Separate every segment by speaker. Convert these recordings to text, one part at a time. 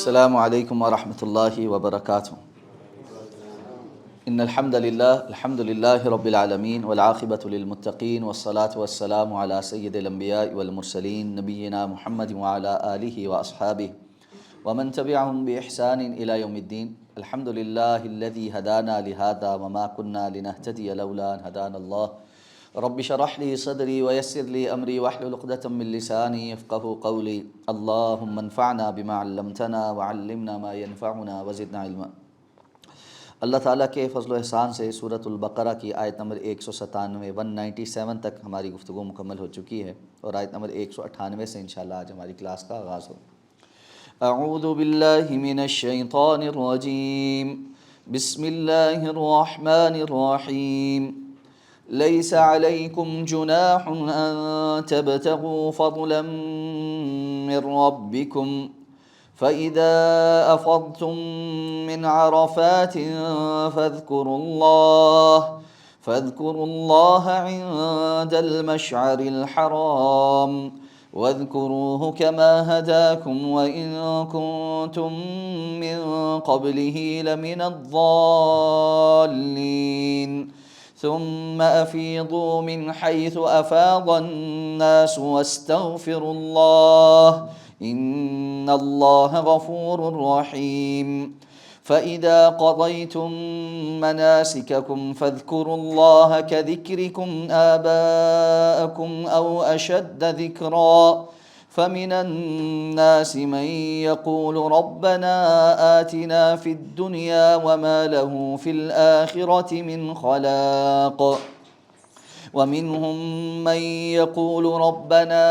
Speaker 1: السلام علیکم ورحمۃ اللہ وبرکاتہ۔ ان الحمد للہ رب العالمین والعاقبۃ للمتقین والصلاة والسلام علی سید الانبیاء والمرسلین نبینا محمد وعلی آلہ واصحابہ ومن تبعهم بإحسان إلى يوم الدین۔ الحمد للہ الذی ہدانا لہذا وما كنا لنہتدی لولا ان ہدانا اللہ۔ رب اشرح لي صدری ويسر لي امری واحلل عقدۃ من لسانی یفقهوا قولی۔ اللهم انفعنا بما علمتنا وعلمنا ما ينفعنا وزدنا علما۔ اللہ تعالیٰ کے فضل و احسان سے سورۃ البقرہ کی آیت نمبر 197 تک ہماری گفتگو مکمل ہو چکی ہے، اور آیت نمبر 198 سے انشاءاللہ آج ہماری کلاس کا آغاز ہو۔ اعوذ باللہ من الشیطان الرجیم، بسم اللہ الرحمن الرحیم۔ لیس علیکم جناح ان تبتغوا فضلا من ربکم فَإِذَا أَفَضْتُم مِّنْ عَرَفَاتٍ فاذكروا الله عند المشعر الحرام واذكروه كما هداكم وإن كنتم من قبله لمن الضالين ثم أفيضوا من حيث أفاض الناس واستغفروا الله إن الله غفور رحيم۔ فإذا قضيتم مناسككم فاذكروا الله كذكركم آباءكم أو أشد ذكرا فمن الناس من يقول ربنا آتنا في الدنيا وما له في الآخرة من خلاق ومنهم من يقول ربنا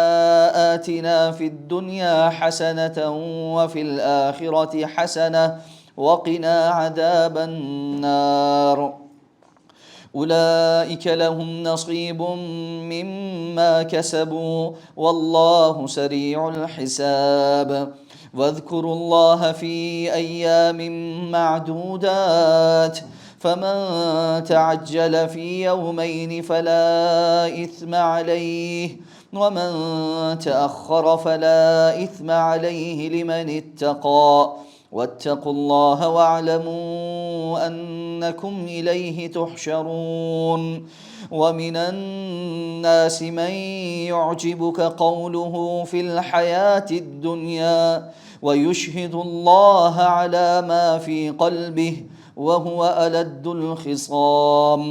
Speaker 1: آتنا في الدنيا حسنة وفي الآخرة حسنة وقنا عذاب النار أولئك لهم نصيب مما كسبوا والله سريع الحساب۔ واذكروا الله في أيام معدودات فمن تعجل في يومين فلا إثم عليه ومن تأخر فلا إثم عليه لمن اتقى واتقوا الله واعلموا أنكم إليه تحشرون۔ ومن الناس من يعجبك قوله في الحياة الدنيا ويشهد الله على ما في قلبه وهو ألد الخصام۔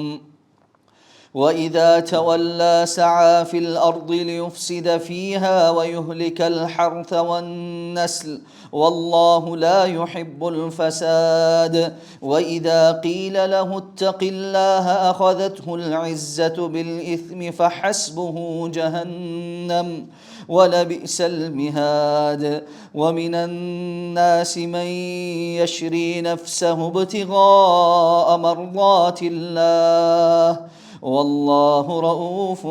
Speaker 1: وإذا تولى سعى في الأرض ليفسد فيها ويهلك الحرث والنسل والله لا يحب الفساد۔ وإذا قيل له اتق الله أخذته العزة بالإثم فحسبه جهنم ولبئس المهاد۔ ومن الناس من يشري نفسه ابتغاء مرضات الله واللہ رؤوف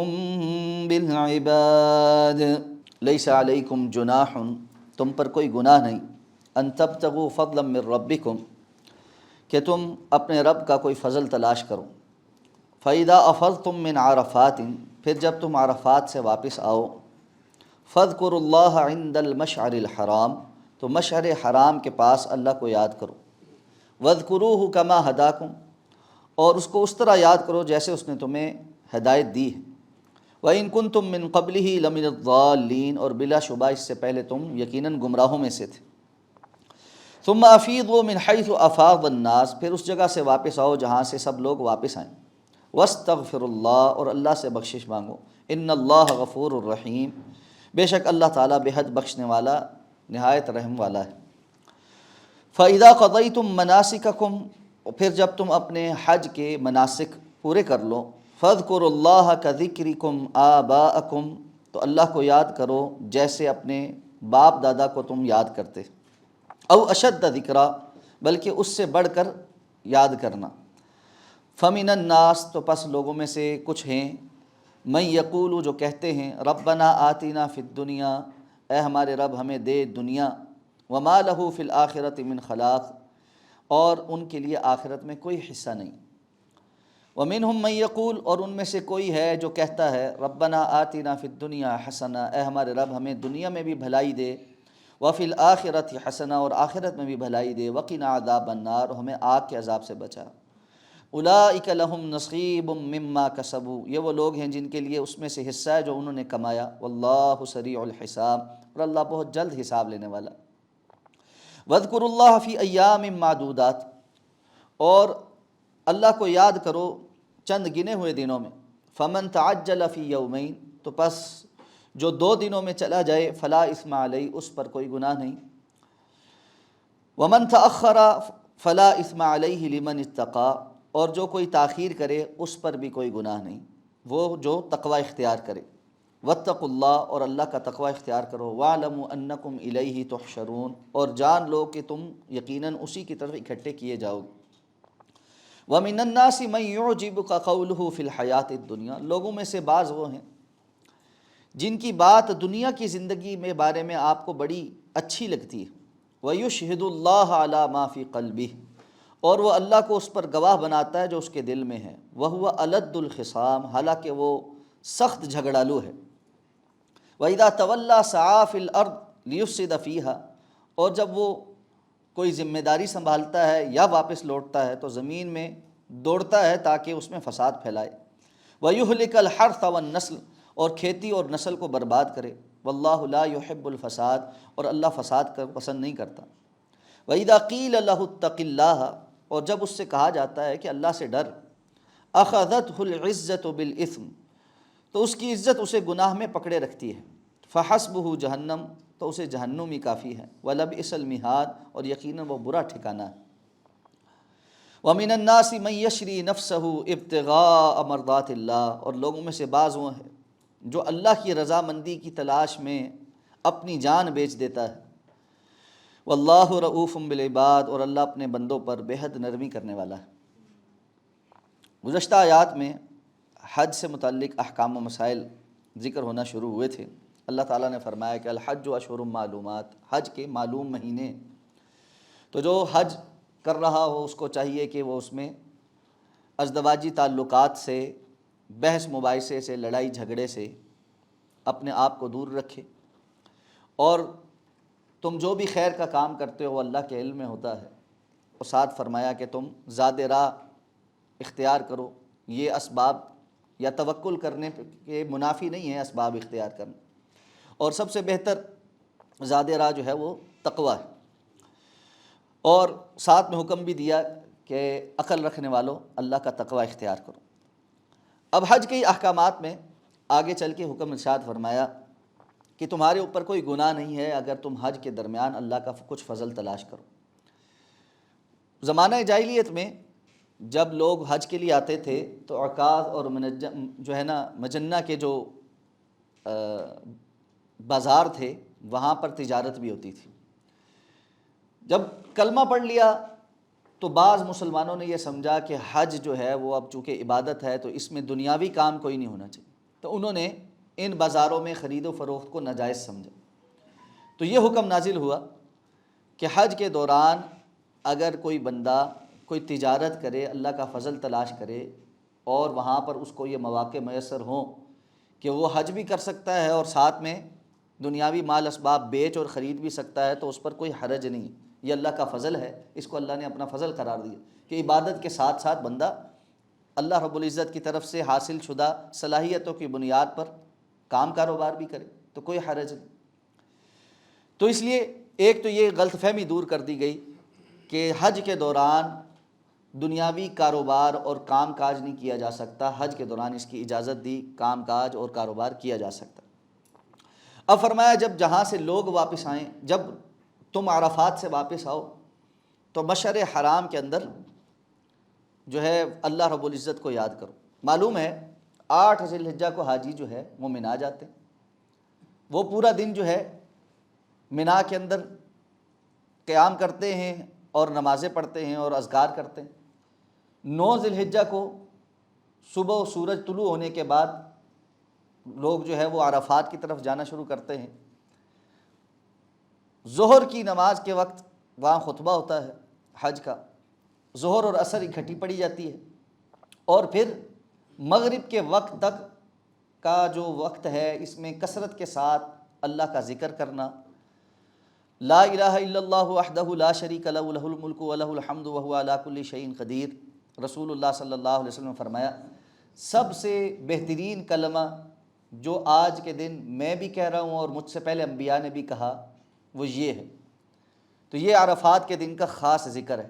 Speaker 1: بالعباد۔ لیس علیکم جناح، تم پر کوئی گناہ نہیں، ان تبتغوا فضلا من ربکم، کہ تم اپنے رب کا کوئی فضل تلاش کرو۔ فاذا افضتم من عرفات، پھر جب تم عرفات سے واپس آؤ، فاذکروا اللہ عند المشعر الحرام، تو مشعر حرام کے پاس اللہ کو یاد کرو۔ واذکروہ کما ہداکم، اور اس کو اس طرح یاد کرو جیسے اس نے تمہیں ہدایت دی ہے۔ وَإِن كُنتُم مِّن قَبْلِهِ لَمِنَ الضَّالِّينَ، اور بلا شبہ اس سے پہلے تم یقیناً گمراہوں میں سے تھے۔ ثُمَّ أَفِيضُوا مِنْ حَيْثُ أَفَاضَ النَّاسُ، پھر اس جگہ سے واپس آؤ جہاں سے سب لوگ واپس آئیں۔ وَاسْتَغْفِرُوا اللَّهَ، اور اللہ سے بخشش مانگو۔ إِنَّ اللَّهَ غَفُورٌ رَحِيمٌ، بے شک اللہ تعالیٰ بے حد بخشنے والا نہایت رحم والا ہے۔ فَإِذَا قَضَيْتُم مَّنَاسِكَكُمْ، پھر جب تم اپنے حج کے مناسک پورے کر لو، فاذکروا اللہ کذکرکم آباءکم، تو اللہ کو یاد کرو جیسے اپنے باپ دادا کو تم یاد کرتے، او اشد ذکرا، بلکہ اس سے بڑھ کر یاد کرنا۔ فمن الناس، تو پس لوگوں میں سے کچھ ہیں، من یقول، جو کہتے ہیں، ربنا آتنا فی الدنیا، اے ہمارے رب ہمیں دے دنیا، وما لہ فی الآخرۃ من خلاق، اور ان کے لیے آخرت میں کوئی حصہ نہیں۔ ومنہم من یقول، اور ان میں سے کوئی ہے جو کہتا ہے، ربنا آتنا فی الدنیا حسنہ، اے ہمارے رب ہمیں دنیا میں بھی بھلائی دے، وفی الآخرۃ حسنہ، اور آخرت میں بھی بھلائی دے، وقنا عذاب النار، اور ہمیں آگ کے عذاب سے بچا۔ اولئک لہم نصیب مما کسبوا، یہ وہ لوگ ہیں جن کے لیے اس میں سے حصہ ہے جو انہوں نے کمایا، واللہ سریع الحساب، اور اللہ بہت جلد حساب لینے والا۔ وَاذْكُرُوا اللَّهَ فِي أَيَّامٍ مَّعْدُودَاتٍ، اور اللہ کو یاد کرو چند گنے ہوئے دنوں میں۔ فَمَن تَعَجَّلَ فِي يَوْمَيْنِ، تو پس جو 2 دنوں میں چلا جائے، فلا اثم علیہ، اس پر کوئی گناہ نہیں۔ وَمَن تَأَخَّرَ فلا اثم علیہ لمن اتقى، اور جو کوئی تاخیر کرے اس پر بھی کوئی گناہ نہیں، وہ جو تقوی اختیار کرے۔ واتقوا اللہ، اور اللہ کا تقوی اختیار کرو۔ واعلموا انکم الیہ تحشرون، اور جان لو کہ تم یقیناً اسی کی طرف اکٹھے کیے جاؤ گے۔ ومن الناس من يعجبك قوله في الحیات الدنیا، لوگوں میں سے بعض وہ ہیں جن کی بات دنیا کی زندگی میں بارے میں آپ کو بڑی اچھی لگتی ہے۔ وَيُشْهِدُ اللَّهَ عَلَى مَا فِي قَلْبِهِ، اور وہ اللہ کو اس پر گواہ بناتا ہے جو اس کے دل میں ہے۔ وَهُوَ أَلَدُّ الْخِصَامِ، حالانکہ وہ سخت جھگڑالو ہے۔ وَإِذَا تَوَلَّى سَعَىٰ فِي الْأَرْضِ لِيُفْسِدَ فِيهَا، اور جب وہ کوئی ذمہ داری سنبھالتا ہے یا واپس لوٹتا ہے تو زمین میں دوڑتا ہے تاکہ اس میں فساد پھیلائے۔ وَيُهْلِكَ الْحَرْثَ وَالنَّسْلَ، اور کھیتی اور نسل کو برباد کرے۔ واللہ لا يحب الفساد، اور اللہ فساد کا پسند نہیں کرتا۔ وَإِذَا قِيلَ لَهُ اتَّقِ اللَّهَ، اور جب اس سے کہا جاتا ہے کہ اللہ سے ڈر، أَخَذَتْهُ الْعِزَّةُ بِالْإِثْمِ، تو اس کی عزت اسے گناہ میں پکڑے رکھتی ہے۔ فَحَسْبُهُ جہنم، تو اسے جہنم ہی کافی ہے۔ وَلَبِئْسَ الْمِہَادُ، اور یقیناً وہ برا ٹھکانہ ہے۔ وَمِنَ النَّاسِ مَن يَشْرِي نَفْسَهُ ابْتِغَاءَ مَرْضَاتِ اللَّهِ، اور لوگوں میں سے بعض وہ ہیں جو اللہ کی رضامندی کی تلاش میں اپنی جان بیچ دیتا ہے۔ واللہ رؤوف بالعباد، اور اللہ اپنے بندوں پر بے حد نرمی کرنے والا ہے۔ گزشتہ آیات میں حج سے متعلق احکام و مسائل ذکر ہونا شروع ہوئے تھے۔ اللہ تعالیٰ نے فرمایا کہ الحج اشہر معلومات، حج کے معلوم مہینے، تو جو حج کر رہا ہو اس کو چاہیے کہ وہ اس میں ازدواجی تعلقات سے، بحث مباحثے سے، لڑائی جھگڑے سے اپنے آپ کو دور رکھے، اور تم جو بھی خیر کا کام کرتے ہو وہ اللہ کے علم میں ہوتا ہے۔ اور ساتھ فرمایا کہ تم زاد راہ اختیار کرو، یہ اسباب یا توکل کرنے کے منافی نہیں ہے اسباب اختیار کرنا، اور سب سے بہتر زاد راہ جو ہے وہ تقوی ہے۔ اور ساتھ میں حکم بھی دیا کہ عقل رکھنے والوں اللہ کا تقوی اختیار کرو۔ اب حج کے احکامات میں آگے چل کے حکم ارشاد فرمایا کہ تمہارے اوپر کوئی گناہ نہیں ہے اگر تم حج کے درمیان اللہ کا کچھ فضل تلاش کرو۔ زمانہ جاہلیت میں جب لوگ حج کے لیے آتے تھے تو عکاظ اور جو ہے نا مجنہ کے جو بازار تھے وہاں پر تجارت بھی ہوتی تھی۔ جب کلمہ پڑھ لیا تو بعض مسلمانوں نے یہ سمجھا کہ حج جو ہے وہ اب چونکہ عبادت ہے تو اس میں دنیاوی کام کوئی نہیں ہونا چاہیے، تو انہوں نے ان بازاروں میں خرید و فروخت کو ناجائز سمجھا۔ تو یہ حکم نازل ہوا کہ حج کے دوران اگر کوئی بندہ کوئی تجارت کرے، اللہ کا فضل تلاش کرے، اور وہاں پر اس کو یہ مواقع میسر ہوں کہ وہ حج بھی کر سکتا ہے اور ساتھ میں دنیاوی مال اسباب بیچ اور خرید بھی سکتا ہے، تو اس پر کوئی حرج نہیں۔ یہ اللہ کا فضل ہے، اس کو اللہ نے اپنا فضل قرار دیا کہ عبادت کے ساتھ ساتھ بندہ اللہ رب العزت کی طرف سے حاصل شدہ صلاحیتوں کی بنیاد پر کام کاروبار بھی کرے، تو کوئی حرج نہیں۔ تو اس لیے ایک تو یہ غلط فہمی دور کر دی گئی کہ حج کے دوران دنیاوی کاروبار اور کام کاج نہیں کیا جا سکتا، حج کے دوران اس کی اجازت دی، کام کاج اور کاروبار کیا جا سکتا۔ اب فرمایا جب جہاں سے لوگ واپس آئیں، جب تم عرفات سے واپس آؤ تو مشعر حرام کے اندر جو ہے اللہ رب العزت کو یاد کرو۔ معلوم ہے 8 ذی الحجہ کو حاجی جو ہے وہ منا جاتے ہیں، وہ پورا دن جو ہے منا کے اندر قیام کرتے ہیں اور نمازیں پڑھتے ہیں اور اذکار کرتے ہیں۔ 9 ذی الحجہ کو صبح سورج طلوع ہونے کے بعد لوگ جو ہے وہ عرفات کی طرف جانا شروع کرتے ہیں۔ ظہر کی نماز کے وقت وہاں خطبہ ہوتا ہے حج کا، ظہر اور عصر اکٹھی پڑھی جاتی ہے، اور پھر مغرب کے وقت تک کا جو وقت ہے اس میں کثرت کے ساتھ اللہ کا ذکر کرنا، لا الہ الا اللہ وحدہ لا شریک لہ لہ الملک و لہ الحمد وہو علی کل شیء قدیر۔ رسول اللہ صلی اللہ علیہ وسلم نے فرمایا سب سے بہترین کلمہ جو آج کے دن میں بھی کہہ رہا ہوں اور مجھ سے پہلے انبیاء نے بھی کہا وہ یہ ہے۔ تو یہ عرفات کے دن کا خاص ذکر ہے،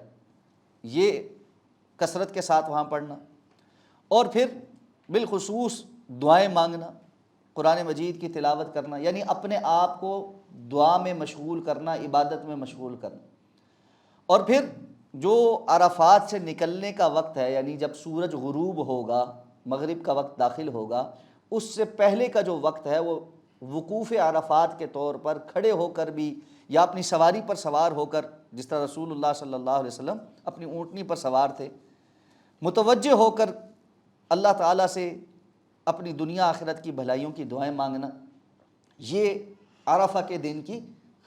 Speaker 1: یہ کثرت کے ساتھ وہاں پڑھنا، اور پھر بالخصوص دعائیں مانگنا، قرآن مجید کی تلاوت کرنا، یعنی اپنے آپ کو دعا میں مشغول کرنا، عبادت میں مشغول کرنا۔ اور پھر جو عرفات سے نکلنے کا وقت ہے، یعنی جب سورج غروب ہوگا، مغرب کا وقت داخل ہوگا، اس سے پہلے کا جو وقت ہے وہ وقوف عرفات کے طور پر کھڑے ہو کر بھی یا اپنی سواری پر سوار ہو کر، جس طرح رسول اللہ صلی اللہ علیہ وسلم اپنی اونٹنی پر سوار تھے، متوجہ ہو کر اللہ تعالیٰ سے اپنی دنیا آخرت کی بھلائیوں کی دعائیں مانگنا، یہ عرفہ کے دن کی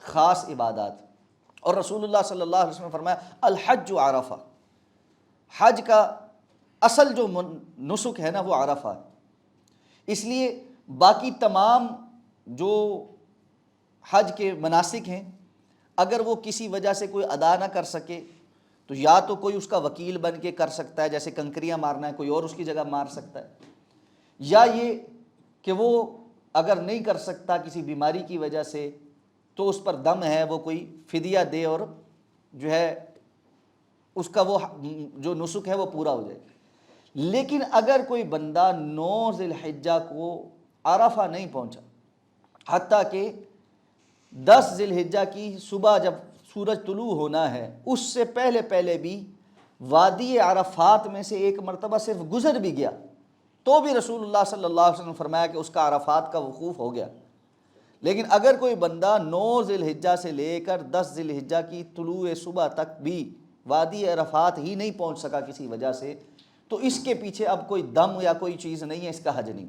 Speaker 1: خاص عبادات۔ اور رسول اللہ صلی اللہ علیہ وسلم نے فرمایا الحج عرفہ، حج کا اصل جو نسک ہے نا وہ عرفہ ہے۔ اس لیے باقی تمام جو حج کے مناسک ہیں اگر وہ کسی وجہ سے کوئی ادا نہ کر سکے تو یا تو کوئی اس کا وکیل بن کے کر سکتا ہے، جیسے کنکریاں مارنا ہے کوئی اور اس کی جگہ مار سکتا ہے، یا یہ کہ وہ اگر نہیں کر سکتا کسی بیماری کی وجہ سے تو اس پر دم ہے وہ کوئی فدیہ دے اور جو ہے اس کا وہ جو نسک ہے وہ پورا ہو جائے۔ لیکن اگر کوئی بندہ 9 ذی الحجہ کو عرفہ نہیں پہنچا، حتیٰ کہ 10 ذی الحجہ کی صبح جب سورج طلوع ہونا ہے اس سے پہلے بھی وادی عرفات میں سے ایک مرتبہ صرف گزر بھی گیا تو بھی رسول اللہ صلی اللہ علیہ وسلم نے فرمایا کہ اس کا عرفات کا وقوف ہو گیا۔ لیکن اگر کوئی بندہ 9 ذی الحجہ سے لے کر 10 ذی الحجہ کی طلوع صبح تک بھی وادی عرفات ہی نہیں پہنچ سکا کسی وجہ سے، تو اس کے پیچھے اب کوئی دم یا کوئی چیز نہیں ہے، اس کا حج نہیں۔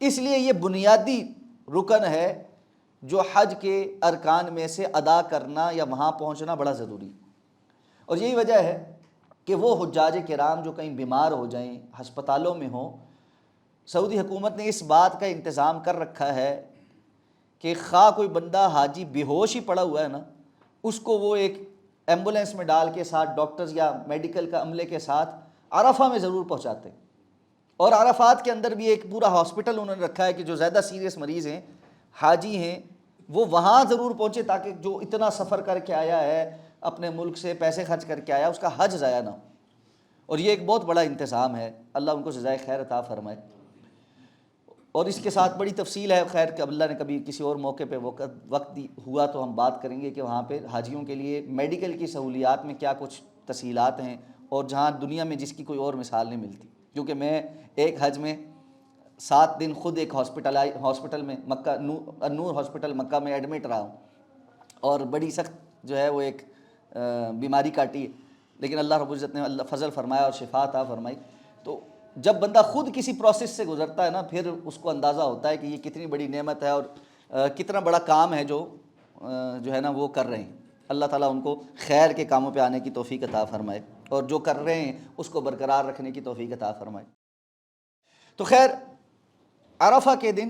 Speaker 1: اس لیے یہ بنیادی رکن ہے جو حج کے ارکان میں سے ادا کرنا یا وہاں پہنچنا بڑا ضروری۔ اور یہی وجہ ہے کہ وہ حجاج کرام جو کہیں بیمار ہو جائیں، ہسپتالوں میں ہوں، سعودی حکومت نے اس بات کا انتظام کر رکھا ہے کہ خواہ کوئی بندہ حاجی بے ہوش ہی پڑا ہوا ہے نا، اس کو وہ ایک ایمبولینس میں ڈال کے ساتھ ڈاکٹرز یا میڈیکل کا عملے کے ساتھ عرفہ میں ضرور پہنچاتے ہیں۔ اور عرفات کے اندر بھی ایک پورا ہاسپٹل انہوں نے رکھا ہے کہ جو زیادہ سیریس مریض ہیں، حاجی ہیں، وہ وہاں ضرور پہنچے تاکہ جو اتنا سفر کر کے آیا ہے اپنے ملک سے پیسے خرچ کر کے آیا اس کا حج ضائع نہ ہو۔ اور یہ ایک بہت بڑا انتظام ہے، اللہ ان کو جزائے خیر عطا فرمائے۔ اور اس کے ساتھ بڑی تفصیل ہے، خیر کہ اللہ نے کبھی کسی اور موقع پہ وقت ہوا تو ہم بات کریں گے کہ وہاں پہ حاجیوں کے لیے میڈیکل کی سہولیات میں کیا کچھ تفصیلات ہیں، اور جہاں دنیا میں جس کی کوئی اور مثال نہیں ملتی۔ کیونکہ میں ایک حج میں 7 دن خود ایک ہاسپٹل میں مکہ نور ہاسپٹل مکہ میں ایڈمٹ رہا ہوں، اور بڑی سخت جو ہے وہ ایک بیماری کاٹی ہے، لیکن اللہ رب العزت نے اللہ فضل فرمایا اور شفا عطا فرمائی۔ تو جب بندہ خود کسی پروسیس سے گزرتا ہے نا، پھر اس کو اندازہ ہوتا ہے کہ یہ کتنی بڑی نعمت ہے اور کتنا بڑا کام ہے جو ہے نا وہ کر رہے ہیں۔ اللہ تعالیٰ ان کو خیر کے کاموں پہ آنے کی توفیق عطا فرمائے، اور جو کر رہے ہیں اس کو برقرار رکھنے کی توفیق عطا فرمائے۔ تو خیر عرفہ کے دن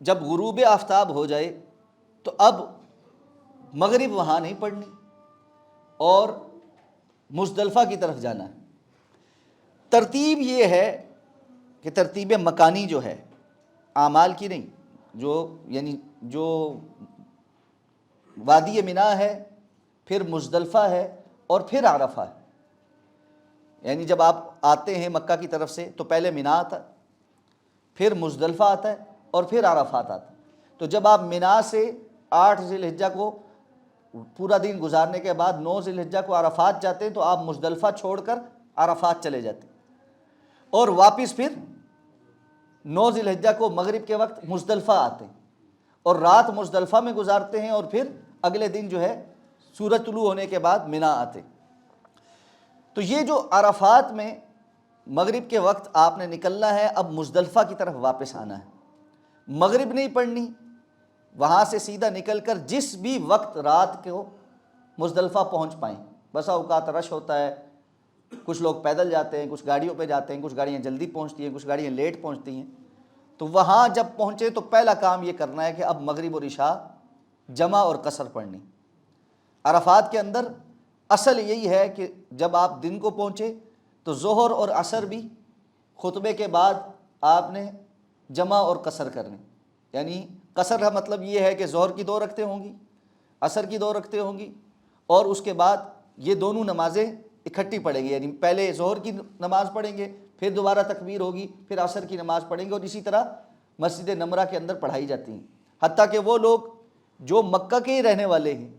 Speaker 1: جب غروب آفتاب ہو جائے تو اب مغرب وہاں نہیں پڑھنی اور مزدلفہ کی طرف جانا ہے۔ ترتیب یہ ہے کہ ترتیب مکانی جو ہے، اعمال کی نہیں، یعنی جو وادی منا ہے، پھر مزدلفہ ہے اور پھر عرفہ ہے۔ یعنی جب آپ آتے ہیں مکہ کی طرف سے تو پہلے منا آتا ہے، پھر مزدلفہ آتا ہے اور پھر عرفات آتا ہے۔ تو جب آپ منا سے 8 ذی الحجہ کو پورا دن گزارنے کے بعد 9 ذی الحجہ کو عرفات جاتے ہیں تو آپ مزدلفہ چھوڑ کر عرفات چلے جاتے ہیں، اور واپس پھر 9 ذی الحجہ کو مغرب کے وقت مزدلفہ آتے ہیں اور رات مزدلفہ میں گزارتے ہیں، اور پھر اگلے دن جو ہے سورج طلوع ہونے کے بعد منا آتے۔ تو یہ جو عرفات میں مغرب کے وقت آپ نے نکلنا ہے، اب مزدلفہ کی طرف واپس آنا ہے، مغرب نہیں پڑھنی، وہاں سے سیدھا نکل کر جس بھی وقت رات کو مزدلفہ پہنچ پائیں۔ بسا اوقات رش ہوتا ہے، کچھ لوگ پیدل جاتے ہیں، کچھ گاڑیوں پہ جاتے ہیں، کچھ گاڑیاں جلدی پہنچتی ہیں، کچھ گاڑیاں لیٹ پہنچتی ہیں۔ تو وہاں جب پہنچے تو پہلا کام یہ کرنا ہے کہ اب مغرب اور عشاء جمع اور قصر پڑھنی۔ عرفات کے اندر اصل یہی ہے کہ جب آپ دن کو پہنچے تو ظہر اور عصر بھی خطبے کے بعد آپ نے جمع اور قصر کرنے، یعنی قصر کا مطلب یہ ہے کہ ظہر کی 2 رکعتیں ہوں گی، عصر کی 2 رکعتیں ہوں گی، اور اس کے بعد یہ دونوں نمازیں اکٹھی پڑھیں گے، یعنی پہلے ظہر کی نماز پڑھیں گے، پھر دوبارہ تکبیر ہوگی، پھر عصر کی نماز پڑھیں گے، اور اسی طرح مسجد نمرہ کے اندر پڑھائی جاتی ہیں۔ حتیٰ کہ وہ لوگ جو مکہ کے ہی رہنے والے ہیں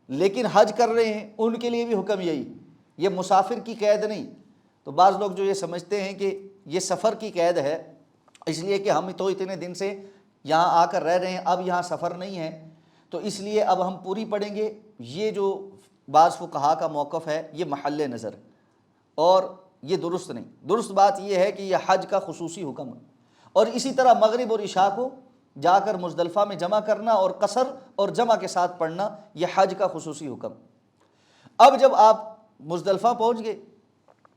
Speaker 1: لیکن حج کر رہے ہیں، ان کے لیے بھی حکم یہی، یہ مسافر کی قید نہیں۔ تو بعض لوگ جو یہ سمجھتے ہیں کہ یہ سفر کی قید ہے، اس لیے کہ ہم تو اتنے دن سے یہاں آ کر رہ رہے ہیں، اب یہاں سفر نہیں ہے تو اس لیے اب ہم پوری پڑھیں گے، یہ جو بعض فقہا کا موقف ہے یہ محل نظر ہے اور یہ درست نہیں۔ درست بات یہ ہے کہ یہ حج کا خصوصی حکم ہے، اور اسی طرح مغرب اور عشاء کو جا کر مزدلفہ میں جمع کرنا اور قصر اور جمع کے ساتھ پڑھنا یہ حج کا خصوصی حکم۔ اب جب آپ مزدلفہ پہنچ گئے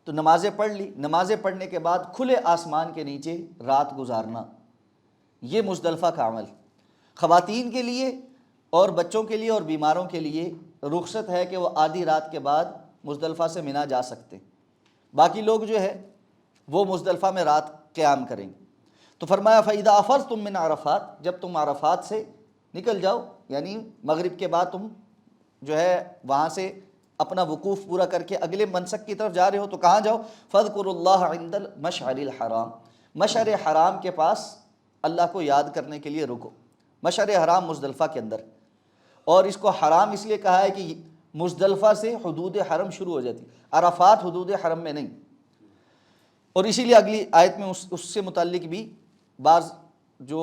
Speaker 1: تو نمازیں پڑھ لی، نمازیں پڑھنے کے بعد کھلے آسمان کے نیچے رات گزارنا، یہ مزدلفہ کا عمل۔ خواتین کے لیے اور بچوں کے لیے اور بیماروں کے لیے رخصت ہے کہ وہ آدھی رات کے بعد مزدلفہ سے منا جا سکتے، باقی لوگ جو ہے وہ مزدلفہ میں رات قیام کریں گے۔ تو فرمایا فَإِذَا أَفَضْتُم مِّنْ عَرَفَاتٍ، جب تم عرفات سے نکل جاؤ، یعنی مغرب کے بعد تم جو ہے وہاں سے اپنا وقوف پورا کر کے اگلے منسک کی طرف جا رہے ہو تو کہاں جاؤ؟ فَاذْكُرُوا اللَّهَ عِندَ الْمَشْعَرِ الْحَرَامِ، مشعر حرام کے پاس اللہ کو یاد کرنے کے لیے رکو۔ مشعر حرام مزدلفہ کے اندر، اور اس کو حرام اس لیے کہا ہے کہ مزدلفہ سے حدود حرم شروع ہو جاتی، عرفات حدود حرم میں نہیں، اور اسی لیے اگلی آیت میں اس سے متعلق بھی بعض جو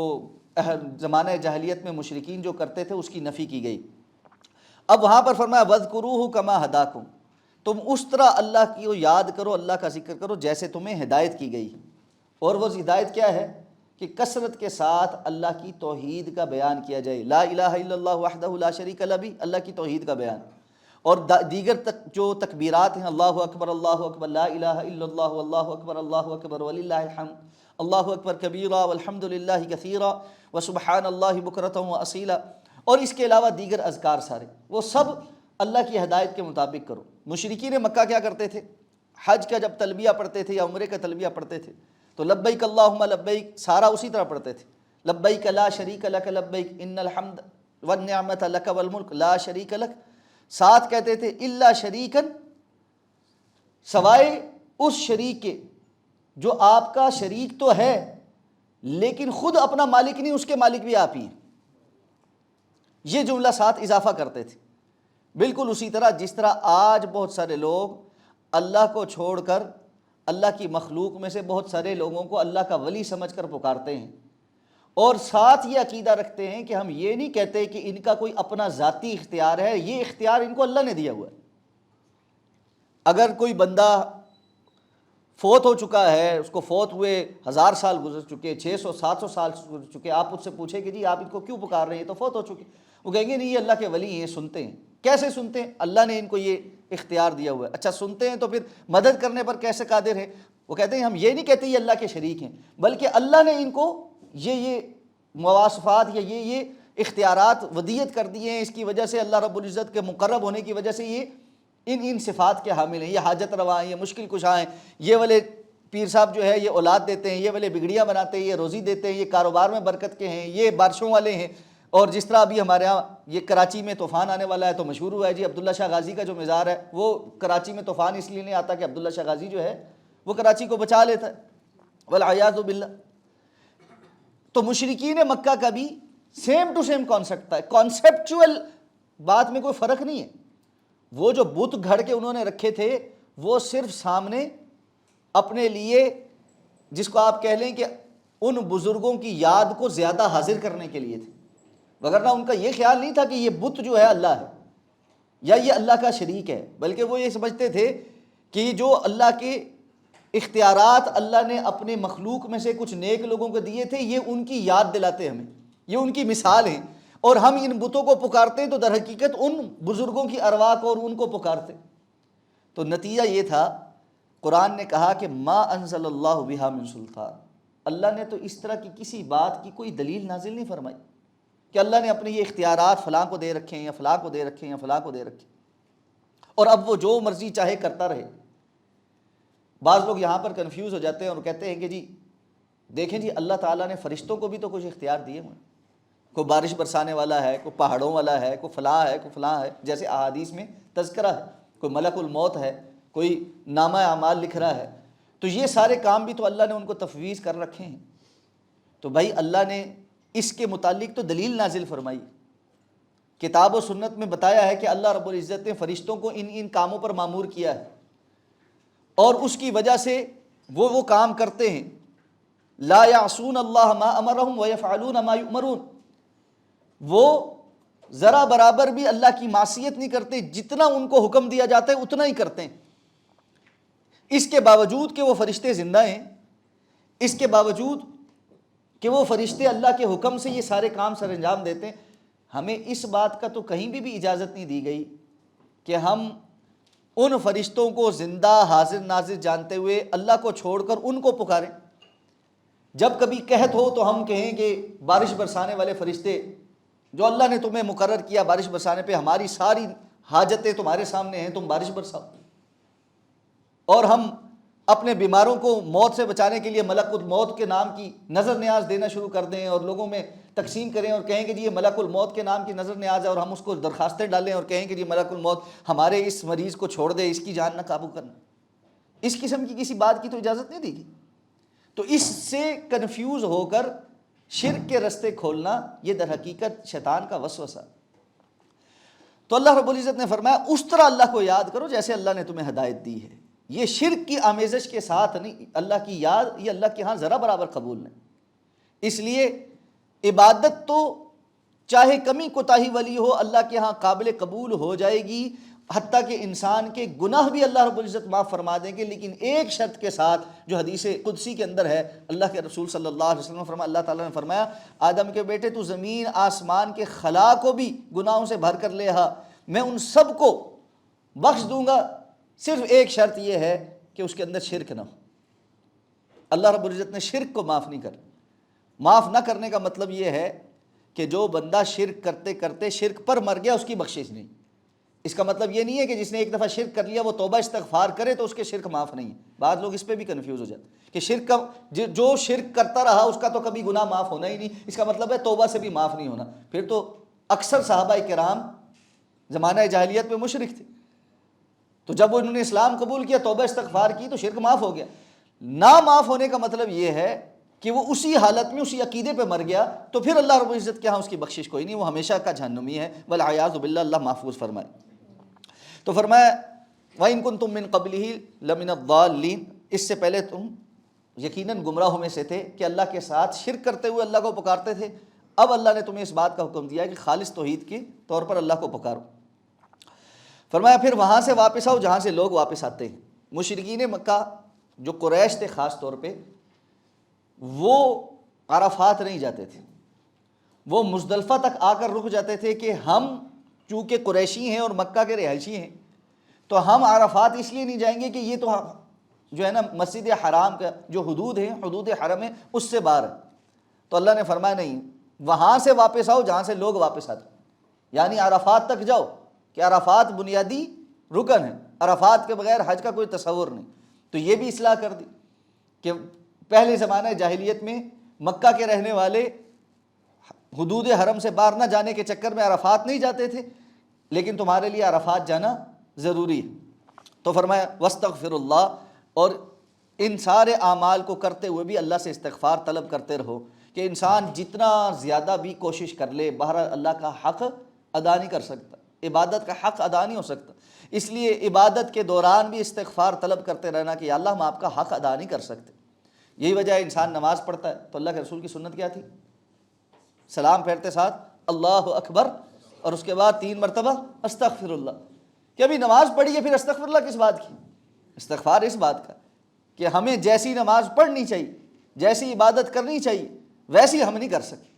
Speaker 1: زمانہ جاہلیت میں مشرکین جو کرتے تھے اس کی نفی کی گئی۔ اب وہاں پر فرمایا وَاذْكُرُوهُ كَمَا هَدَاكُمْ، تم اس طرح اللہ کی یاد کرو، اللہ کا ذکر کرو جیسے تمہیں ہدایت کی گئی۔ اور وہ ہدایت کیا ہے کہ کثرت کے ساتھ اللہ کی توحید کا بیان کیا جائے، لا الہ الا اللہ وحدہ لا شریک لہ، بھی اللہ کی توحید کا بیان، اور دیگر جو تکبیرات ہیں، اللہ اکبر لا الہ الا اللہ اللہ اکبر وللہ الحمد، اللہ اکبر کبیرا والحمد للہ کثیرا وسبحان اللہ بکرۃ واصیلا، اور اس کے علاوہ دیگر اذکار سارے وہ سب اللہ کی ہدایت کے مطابق کرو۔ مشرکین مکہ کیا کرتے تھے؟ حج کا جب تلبیہ پڑھتے تھے یا عمرے کا تلبیہ پڑھتے تھے تو لبیک اللہم لبیک سارا اسی طرح پڑھتے تھے، لبیک لا شریک لک لبیک ان الحمد والنعمت لک والملک لا شریک لک، ساتھ کہتے تھے الا شریکن، سوائے اس شریک کے جو آپ کا شریک تو ہے لیکن خود اپنا مالک نہیں، اس کے مالک بھی آپ ہی ہیں، یہ جملہ ساتھ اضافہ کرتے تھے۔ بالکل اسی طرح جس طرح آج بہت سارے لوگ اللہ کو چھوڑ کر اللہ کی مخلوق میں سے بہت سارے لوگوں کو اللہ کا ولی سمجھ کر پکارتے ہیں، اور ساتھ یہ عقیدہ رکھتے ہیں کہ ہم یہ نہیں کہتے کہ ان کا کوئی اپنا ذاتی اختیار ہے، یہ اختیار ان کو اللہ نے دیا ہوا ہے۔ اگر کوئی بندہ فوت ہو چکا ہے، اس کو فوت ہوئے 1000 سال گزر چکے، 600 700 سال گزر چکے، آپ اس سے پوچھیں کہ جی آپ ان کو کیوں پکار رہے ہیں، تو فوت ہو چکے، وہ کہیں گے نہیں یہ اللہ کے ولی ہیں، سنتے ہیں۔ کیسے سنتے ہیں؟ اللہ نے ان کو یہ اختیار دیا ہوا ہے۔ اچھا سنتے ہیں تو پھر مدد کرنے پر کیسے قادر ہے؟ وہ کہتے ہیں ہم یہ نہیں کہتے یہ اللہ کے شریک ہیں، بلکہ اللہ نے ان کو یہ مواصفات یا یہ اختیارات ودیت کر دیے ہیں، اس کی وجہ سے اللہ رب العزت کے مقرب ہونے کی وجہ سے یہ ان صفات کے حامل ہیں، یہ حاجت روا ہیں، یہ مشکل کشا ہیں، یہ والے پیر صاحب جو ہے یہ اولاد دیتے ہیں، یہ والے بگڑیاں بناتے ہیں، یہ روزی دیتے ہیں، یہ کاروبار میں برکت کے ہیں، یہ بارشوں والے ہیں۔ اور جس طرح ابھی ہمارے ہاں یہ کراچی میں طوفان آنے والا ہے تو مشہور ہوا ہے جی عبداللہ شاہ غازی کا جو مزار ہے، وہ کراچی میں طوفان اس لیے نہیں آتا کہ عبداللہ شاہ غازی جو ہے وہ کراچی کو بچا لیتا ہے، والعیاذ باللہ۔ تو مشرکین مکہ کا بھی سیم ٹو سیم کانسیپٹ تھا، کانسیپچول بات میں کوئی فرق نہیں ہے۔ وہ جو بت گھڑ کے انہوں نے رکھے تھے وہ صرف سامنے اپنے لیے، جس کو آپ کہہ لیں کہ ان بزرگوں کی یاد کو زیادہ حاضر کرنے کے لیے تھے، وگرنہ ان کا یہ خیال نہیں تھا کہ یہ بت جو ہے اللہ ہے یا یہ اللہ کا شریک ہے، بلکہ وہ یہ سمجھتے تھے کہ جو اللہ کے اختیارات اللہ نے اپنے مخلوق میں سے کچھ نیک لوگوں کو دیے تھے یہ ان کی یاد دلاتے ہمیں، یہ ان کی مثال ہیں، اور ہم ان بتوں کو پکارتے ہیں تو در حقیقت ان بزرگوں کی ارواح کو اور ان کو پکارتے۔ تو نتیجہ یہ تھا، قرآن نے کہا کہ ما انزل اللہ بہا من سلطان، اللہ نے تو اس طرح کی کسی بات کی کوئی دلیل نازل نہیں فرمائی۔ کہ اللہ نے اپنے یہ اختیارات فلاں کو دے رکھے ہیں یا فلاں کو دے رکھے ہیں یا فلاں کو دے رکھے ہیں، اور اب وہ جو مرضی چاہے کرتا رہے۔ بعض لوگ یہاں پر کنفیوز ہو جاتے ہیں اور کہتے ہیں کہ جی دیکھیں جی اللہ تعالیٰ نے فرشتوں کو بھی تو کچھ اختیار دیے ہوئے ہیں، کوئی بارش برسانے والا ہے، کوئی پہاڑوں والا ہے، کوئی فلاں ہے، کوئی فلاں ہے، جیسے احادیث میں تذکرہ ہے، کوئی ملک الموت ہے، کوئی نامہ اعمال لکھ رہا ہے، تو یہ سارے کام بھی تو اللہ نے ان کو تفویض کر رکھے ہیں۔ تو بھائی اللہ نے اس کے متعلق تو دلیل نازل فرمائی، کتاب و سنت میں بتایا ہے کہ اللہ رب العزت نے فرشتوں کو ان کاموں پر مامور کیا ہے، اور اس کی وجہ سے وہ کام کرتے ہیں۔ لا یعصون اللہ ما امرہم ویفعلون ما یؤمرون، وہ ذرا برابر بھی اللہ کی معصیت نہیں کرتے، جتنا ان کو حکم دیا جاتا ہے اتنا ہی کرتے ہیں۔ اس کے باوجود کہ وہ فرشتے زندہ ہیں، اس کے باوجود کہ وہ فرشتے اللہ کے حکم سے یہ سارے کام سر انجام دیتے ہیں، ہمیں اس بات کا تو کہیں بھی اجازت نہیں دی گئی کہ ہم ان فرشتوں کو زندہ حاضر ناظر جانتے ہوئے اللہ کو چھوڑ کر ان کو پکاریں۔ جب کبھی قحط ہو تو ہم کہیں کہ بارش برسانے والے فرشتے جو اللہ نے تمہیں مقرر کیا بارش برسانے پہ، ہماری ساری حاجتیں تمہارے سامنے ہیں، تم بارش برساؤ۔ اور ہم اپنے بیماروں کو موت سے بچانے کے لیے ملک الموت کے نام کی نظر نیاز دینا شروع کر دیں اور لوگوں میں تقسیم کریں اور کہیں کہ جی یہ ملک الموت کے نام کی نظر نیاز ہے، اور ہم اس کو درخواستیں ڈالیں اور کہیں کہ جی ملک الموت ہمارے اس مریض کو چھوڑ دے، اس کی جان نہ قابو کرنا۔ اس قسم کی کسی بات کی تو اجازت نہیں دی گئی۔ تو اس سے کنفیوز ہو کر شرک کے رستے کھولنا یہ در حقیقت شیطان کا وسوسہ۔ تو اللہ رب العزت نے فرمایا اس طرح اللہ کو یاد کرو جیسے اللہ نے تمہیں ہدایت دی ہے۔ یہ شرک کی آمیزش کے ساتھ نہیں، اللہ کی یاد یہ اللہ کے ہاں ذرا برابر قبول نہیں۔ اس لیے عبادت تو چاہے کمی کوتاہی والی ہو اللہ کے ہاں قابل قبول ہو جائے گی، حتیٰ کہ انسان کے گناہ بھی اللہ رب العزت معاف فرما دیں گے، لیکن ایک شرط کے ساتھ جو حدیث قدسی کے اندر ہے۔ اللہ کے رسول صلی اللہ علیہ وسلم نے فرمایا، اللہ تعالیٰ نے فرمایا آدم کے بیٹے تو زمین آسمان کے خلا کو بھی گناہوں سے بھر کر لے آ، میں ان سب کو بخش دوں گا، صرف ایک شرط یہ ہے کہ اس کے اندر شرک نہ ہو۔ اللہ رب العزت نے شرک کو معاف نہیں کر، معاف نہ کرنے کا مطلب یہ ہے کہ جو بندہ شرک کرتے کرتے شرک پر مر گیا اس کی بخشش نہیں۔ اس کا مطلب یہ نہیں ہے کہ جس نے ایک دفعہ شرک کر لیا وہ توبہ استغفار کرے تو اس کے شرک معاف نہیں ہے۔ بعض لوگ اس پہ بھی کنفیوز ہو جاتے ہیں کہ شرک کا جو شرک کرتا رہا اس کا تو کبھی گناہ معاف ہونا ہی نہیں، اس کا مطلب ہے توبہ سے بھی معاف نہیں ہونا۔ پھر تو اکثر صحابہ کرام زمانہ جاہلیت میں مشرک تھے، تو جب انہوں نے اسلام قبول کیا توبہ استغفار کی تو شرک معاف ہو گیا۔ نہ معاف ہونے کا مطلب یہ ہے کہ وہ اسی حالت میں اسی عقیدے پہ مر گیا تو پھر اللہ رب العزت کے ہاں اس کی بخشش کوئی نہیں، وہ ہمیشہ کا جہنمی ہے، والعیاذ باللہ، اللہ محفوظ فرمائے۔ تو فرمایا وَإِن كُنتُم مِّن قَبْلِهِ لَمِنَ الضَّالِّينَ، اس سے پہلے تم یقیناً گمراہوں میں سے تھے کہ اللہ کے ساتھ شرک کرتے ہوئے اللہ کو پکارتے تھے۔ اب اللہ نے تمہیں اس بات کا حکم دیا کہ خالص توحید کے طور پر اللہ کو پکارو۔ فرمایا پھر وہاں سے واپس آؤ جہاں سے لوگ واپس آتے ہیں۔ مشرکین مکہ جو قریش تھے خاص طور پہ، وہ عرفات نہیں جاتے تھے، وہ مزدلفہ تک آ کر رک جاتے تھے کہ ہم چونکہ قریشی ہیں اور مکہ کے رہائشی ہیں تو ہم عرفات اس لیے نہیں جائیں گے کہ یہ تو جو ہے نا مسجد حرام کا جو حدود ہیں، حدود حرم ہے، اس سے باہر ہے۔ تو اللہ نے فرمایا نہیں، وہاں سے واپس آؤ جہاں سے لوگ واپس آتے، یعنی عرفات تک جاؤ، کہ عرفات بنیادی رکن ہے، عرفات کے بغیر حج کا کوئی تصور نہیں۔ تو یہ بھی اصلاح کر دی کہ پہلے زمانہ جاہلیت میں مکہ کے رہنے والے حدود حرم سے باہر نہ جانے کے چکر میں عرفات نہیں جاتے تھے، لیکن تمہارے لیے عرفات جانا ضروری ہے۔ تو فرمایا واستغفر اللہ، اور ان سارے اعمال کو کرتے ہوئے بھی اللہ سے استغفار طلب کرتے رہو، کہ انسان جتنا زیادہ بھی کوشش کر لے بہرحال اللہ کا حق ادا نہیں کر سکتا، عبادت کا حق ادا نہیں ہو سکتا۔ اس لیے عبادت کے دوران بھی استغفار طلب کرتے رہنا کہ یا اللہ ہم آپ کا حق ادا نہیں کر سکتے۔ یہی وجہ ہے انسان نماز پڑھتا ہے تو اللہ کے رسول کی سنت کیا تھی؟ سلام پھیرتے ساتھ اللہ اکبر اور اس کے بعد 3 مرتبہ استغفر اللہ۔ کہ ابھی نماز پڑھی ہے پھر استغفر اللہ کس بات کی؟ استغفار اس بات کا کہ ہمیں جیسی نماز پڑھنی چاہیے، جیسی عبادت کرنی چاہیے ویسی ہم نہیں کر سکتے،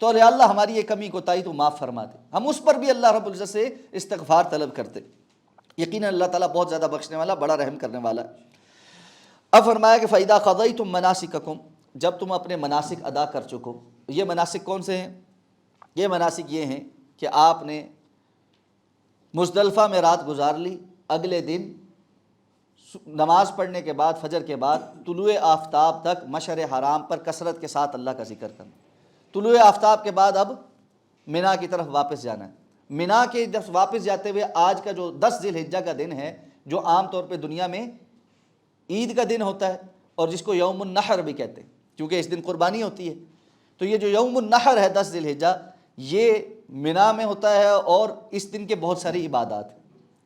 Speaker 1: تو یا اللہ ہماری یہ کمی کوتاہی تو معاف فرما دے۔ ہم اس پر بھی اللہ رب العزت سے استغفار طلب کرتے، یقیناً اللہ تعالیٰ بہت زیادہ بخشنے والا، بڑا رحم کرنے والا ہے۔ اب فرمایا کہ فَإِذَا قَضَيْتُم مَنَاسِكَكُم، جب تم اپنے مناسک ادا کر چکو۔ یہ مناسک کون سے ہیں؟ یہ مناسک یہ ہیں کہ آپ نے مزدلفہ میں رات گزار لی، اگلے دن نماز پڑھنے کے بعد فجر کے بعد طلوع آفتاب تک مشعر حرام پر کثرت کے ساتھ اللہ کا ذکر کرنا۔ طلوع آفتاب کے بعد اب منا کی طرف واپس جانا ہے۔ منا کے واپس جاتے ہوئے آج کا جو 10 ذی الحجہ کا دن ہے، جو عام طور پہ دنیا میں عید کا دن ہوتا ہے اور جس کو یوم النحر بھی کہتے ہیں کیونکہ اس دن قربانی ہوتی ہے، تو یہ جو یوم النحر ہے 10 ذی الحجہ، یہ منا میں ہوتا ہے اور اس دن کے بہت ساری عبادات ہیں۔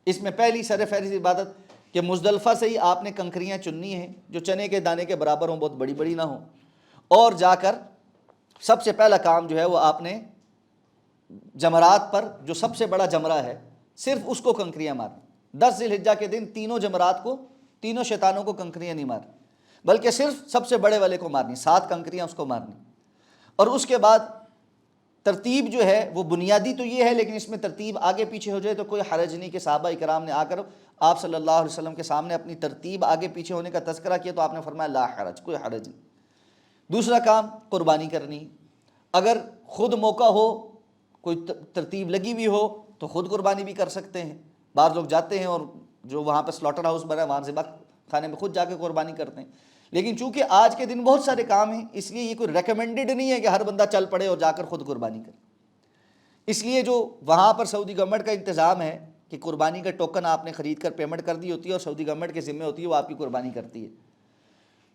Speaker 1: اس میں پہلی سر فہرست عبادت کہ مزدلفہ سے ہی آپ نے کنکریاں چننی ہیں جو چنے کے دانے کے برابر ہوں، بہت بڑی بڑی نہ ہوں، اور جا کر سب سے پہلا کام جو ہے وہ آپ نے جمرات پر جو سب سے بڑا جمرہ ہے صرف اس کو کنکریاں مارنی۔ 10 ذی الحجہ کے دن تینوں جمرات کو، تینوں شیطانوں کو کنکریاں نہیں مارنی بلکہ صرف سب سے بڑے والے کو مارنی، 7 کنکریاں اس کو مارنی۔ اور اس کے بعد ترتیب جو ہے وہ بنیادی تو یہ ہے، لیکن اس میں ترتیب آگے پیچھے ہو جائے تو کوئی حرج نہیں، کہ صحابہ اکرام نے آ کر آپ صلی اللہ علیہ وسلم کے سامنے اپنی ترتیب آگے پیچھے ہونے کا تذکرہ کیا تو آپ نے فرمایا لا حرج، کوئی حرج نہیں۔ دوسرا کام قربانی کرنی، اگر خود موقع ہو، کوئی ترتیب لگی ہوئی ہو تو خود قربانی بھی کر سکتے ہیں۔ بعض لوگ جاتے ہیں اور جو وہاں پہ سلاٹر ہاؤس بنا ہے وہاں ذبح خانے میں خود جا کے قربانی کرتے ہیں، لیکن چونکہ آج کے دن بہت سارے کام ہیں اس لیے یہ کوئی ریکمینڈڈ نہیں ہے کہ ہر بندہ چل پڑے اور جا کر خود قربانی کرے۔ اس لیے جو وہاں پر سعودی گورنمنٹ کا انتظام ہے کہ قربانی کا ٹوکن آپ نے خرید کر پیمنٹ کر دی ہوتی ہے اور سعودی گورنمنٹ کے ذمہ ہوتی ہے، وہ آپ کی قربانی کرتی ہے،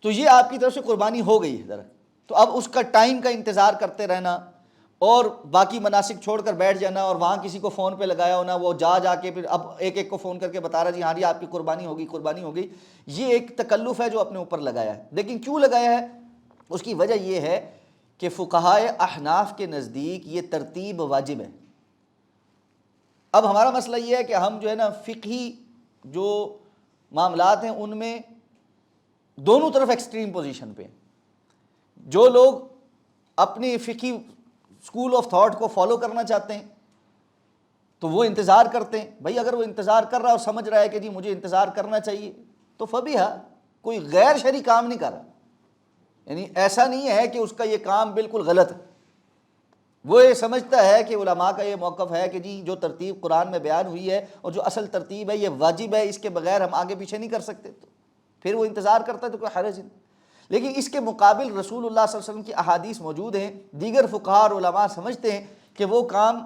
Speaker 1: تو یہ آپ کی طرف سے قربانی ہو گئی ہے ذرا، تو اب اس کا ٹائم کا انتظار کرتے رہنا اور باقی مناسک چھوڑ کر بیٹھ جانا اور وہاں کسی کو فون پہ لگایا ہونا، وہ جا کے پھر اب ایک ایک کو فون کر کے بتا رہا جی ہاں جی آپ کی قربانی ہوگی، قربانی ہوگی، یہ ایک تکلف ہے جو اپنے اوپر لگایا ہے۔ لیکن کیوں لگایا ہے؟ اس کی وجہ یہ ہے کہ فقہائے احناف کے نزدیک یہ ترتیب واجب ہے۔ اب ہمارا مسئلہ یہ ہے کہ ہم جو ہے نا فقہی جو معاملات ہیں ان میں دونوں طرف ایکسٹریم پوزیشن پہ ہیں۔ جو لوگ اپنی فقہی اسکول آف تھاٹ کو فالو کرنا چاہتے ہیں تو وہ انتظار کرتے ہیں، بھائی اگر وہ انتظار کر رہا ہے اور سمجھ رہا ہے کہ جی مجھے انتظار کرنا چاہیے تو فبیہا، کوئی غیر شرعی کام نہیں کر رہا، یعنی ایسا نہیں ہے کہ اس کا یہ کام بالکل غلط ہے، وہ یہ سمجھتا ہے کہ علماء کا یہ موقف ہے کہ جی جو ترتیب قرآن میں بیان ہوئی ہے اور جو اصل ترتیب ہے یہ واجب ہے، اس کے بغیر ہم آگے پیچھے نہیں کر سکتے، تو پھر وہ انتظار کرتا ہے تو کوئی حرج نہیں۔ لیکن اس کے مقابل رسول اللہ صلی اللہ علیہ وسلم کی احادیث موجود ہیں، دیگر فقہاء اور علماء سمجھتے ہیں کہ وہ کام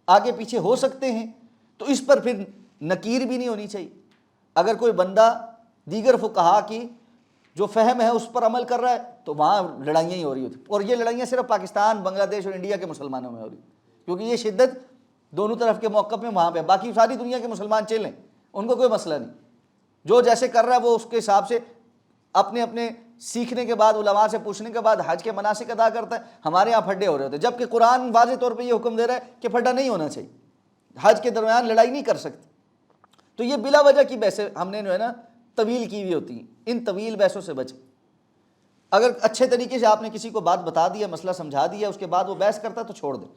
Speaker 1: آگے پیچھے ہو سکتے ہیں، تو اس پر پھر نکیر بھی نہیں ہونی چاہیے۔ اگر کوئی بندہ دیگر فقہاء کی جو فہم ہے اس پر عمل کر رہا ہے تو وہاں لڑائیاں ہی ہو رہی ہوتی، اور یہ لڑائیاں صرف پاکستان، بنگلہ دیش اور انڈیا کے مسلمانوں میں ہو رہی، کیونکہ یہ شدت دونوں طرف کے موقف میں وہاں پہ، باقی ساری دنیا کے مسلمان چلیں، ان کو کوئی مسئلہ نہیں، جو جیسے کر رہا ہے وہ اس کے حساب سے اپنے سیکھنے کے بعد، علماء سے پوچھنے کے بعد حج کے مناسک ادا کرتا ہے۔ ہمارے یہاں پھڈے ہو رہے ہوتے ہیں، جبکہ قرآن واضح طور پہ یہ حکم دے رہا ہے کہ پھڈا نہیں ہونا چاہیے، حج کے درمیان لڑائی نہیں کر سکتے۔ تو یہ بلا وجہ کی بحثیں ہم نے جو ہے نا طویل کی ہوئی ہوتی ہیں، ان طویل بحثوں سے بچیں۔ اگر اچھے طریقے سے آپ نے کسی کو بات بتا دیا، مسئلہ سمجھا دیا، اس کے بعد وہ بحث کرتا ہے تو چھوڑ دیں،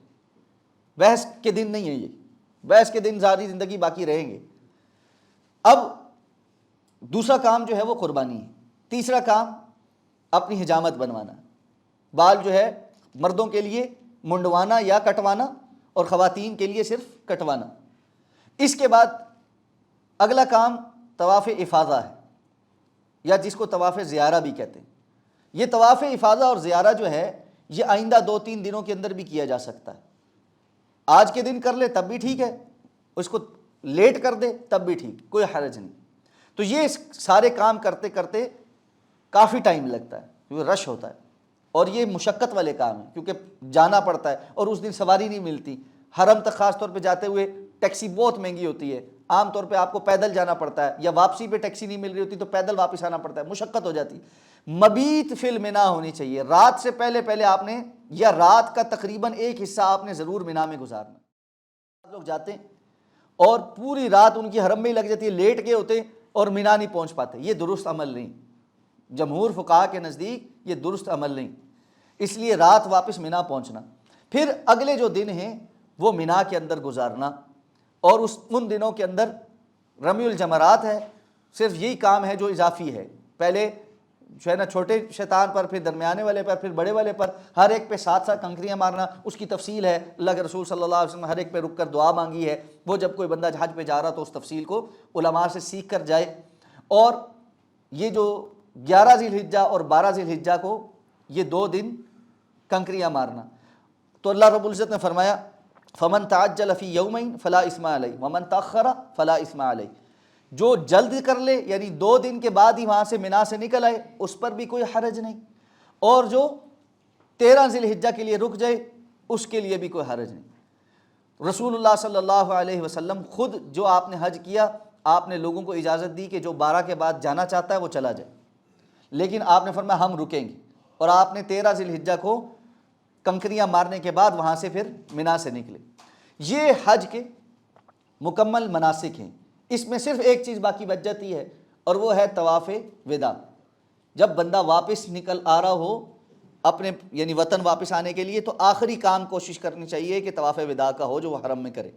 Speaker 1: بحث کے دن نہیں ہے یہ، بحث کے دن ساری زندگی باقی رہیں گے۔ اب دوسرا کام جو ہے وہ قربانی ہے۔ تیسرا کام اپنی حجامت بنوانا، بال جو ہے مردوں کے لیے منڈوانا یا کٹوانا اور خواتین کے لیے صرف کٹوانا۔ اس کے بعد اگلا کام طواف افاضہ ہے، یا جس کو طواف زیارہ بھی کہتے ہیں۔ یہ طواف افاضہ اور زیارہ جو ہے یہ آئندہ 2-3 دنوں کے اندر بھی کیا جا سکتا ہے، آج کے دن کر لے تب بھی ٹھیک ہے، اس کو لیٹ کر دے تب بھی ٹھیک، کوئی حرج نہیں۔ تو یہ سارے کام کرتے کرتے کافی ٹائم لگتا ہے کیونکہ رش ہوتا ہے، اور یہ مشقت والے کام ہیں کیونکہ جانا پڑتا ہے اور اس دن سواری نہیں ملتی۔ حرم تک خاص طور پہ جاتے ہوئے ٹیکسی بہت مہنگی ہوتی ہے، عام طور پہ آپ کو پیدل جانا پڑتا ہے، یا واپسی پہ ٹیکسی نہیں مل رہی ہوتی تو پیدل واپس آنا پڑتا ہے، مشقت ہو جاتی ہے۔ مبیت فی المنا ہونی چاہیے، رات سے پہلے آپ نے، یا رات کا تقریباً ایک حصہ آپ نے ضرور منا میں گزارنا۔ لوگ جاتے ہیں اور پوری رات ان کی حرم میں ہی لگ جاتی ہے، لیٹ گئے ہوتے ہیں اور منا نہیں پہنچ پاتے، یہ درست عمل نہیں، جمہور فقہاء کے نزدیک یہ درست عمل نہیں، اس لیے رات واپس منا پہنچنا، پھر اگلے جو دن ہیں وہ منا کے اندر گزارنا، اور ان دنوں کے اندر رمی الجمرات ہے، صرف یہی کام ہے جو اضافی ہے۔ پہلے جو ہے نا چھوٹے شیطان پر، پھر درمیانے والے پر، پھر بڑے والے پر، ہر ایک پہ ساتھ ساتھ کنکریاں مارنا، اس کی تفصیل ہے۔ اللہ کے رسول صلی اللہ علیہ وسلم نے ہر ایک پہ رک کر دعا مانگی ہے۔ وہ جب کوئی بندہ حج پہ جا رہا تو اس تفصیل کو علماء سے سیکھ کر جائے۔ اور یہ جو 11 ذی الحجہ اور 12 ذی الحجہ کو یہ 2 دن کنکریاں مارنا، تو اللہ رب العزت نے فرمایا فمن تعجل فی یومین فلا اثم علیہ ومن تاخر فلا اثم علیہ، جو جلد کر لے یعنی 2 دن کے بعد ہی وہاں سے منا سے نکل آئے اس پر بھی کوئی حرج نہیں، اور جو 13 ذی الحجہ کے لیے رک جائے اس کے لیے بھی کوئی حرج نہیں۔ رسول اللہ صلی اللہ علیہ وسلم خود جو آپ نے حج کیا، آپ نے لوگوں کو اجازت دی کہ جو 12 کے بعد جانا چاہتا ہے وہ چلا جائے، لیکن آپ نے فرمایا ہم رکیں گے، اور آپ نے 13 ذی الحجہ کو کنکریاں مارنے کے بعد وہاں سے پھر منا سے نکلے۔ یہ حج کے مکمل مناسک ہیں۔ اس میں صرف ایک چیز باقی بچ جاتی ہے، اور وہ ہے طواف وداع۔ جب بندہ واپس نکل آ رہا ہو اپنے یعنی وطن واپس آنے کے لیے، تو آخری کام کوشش کرنی چاہیے کہ طواف وداع کا ہو جو وہ حرم میں کرے۔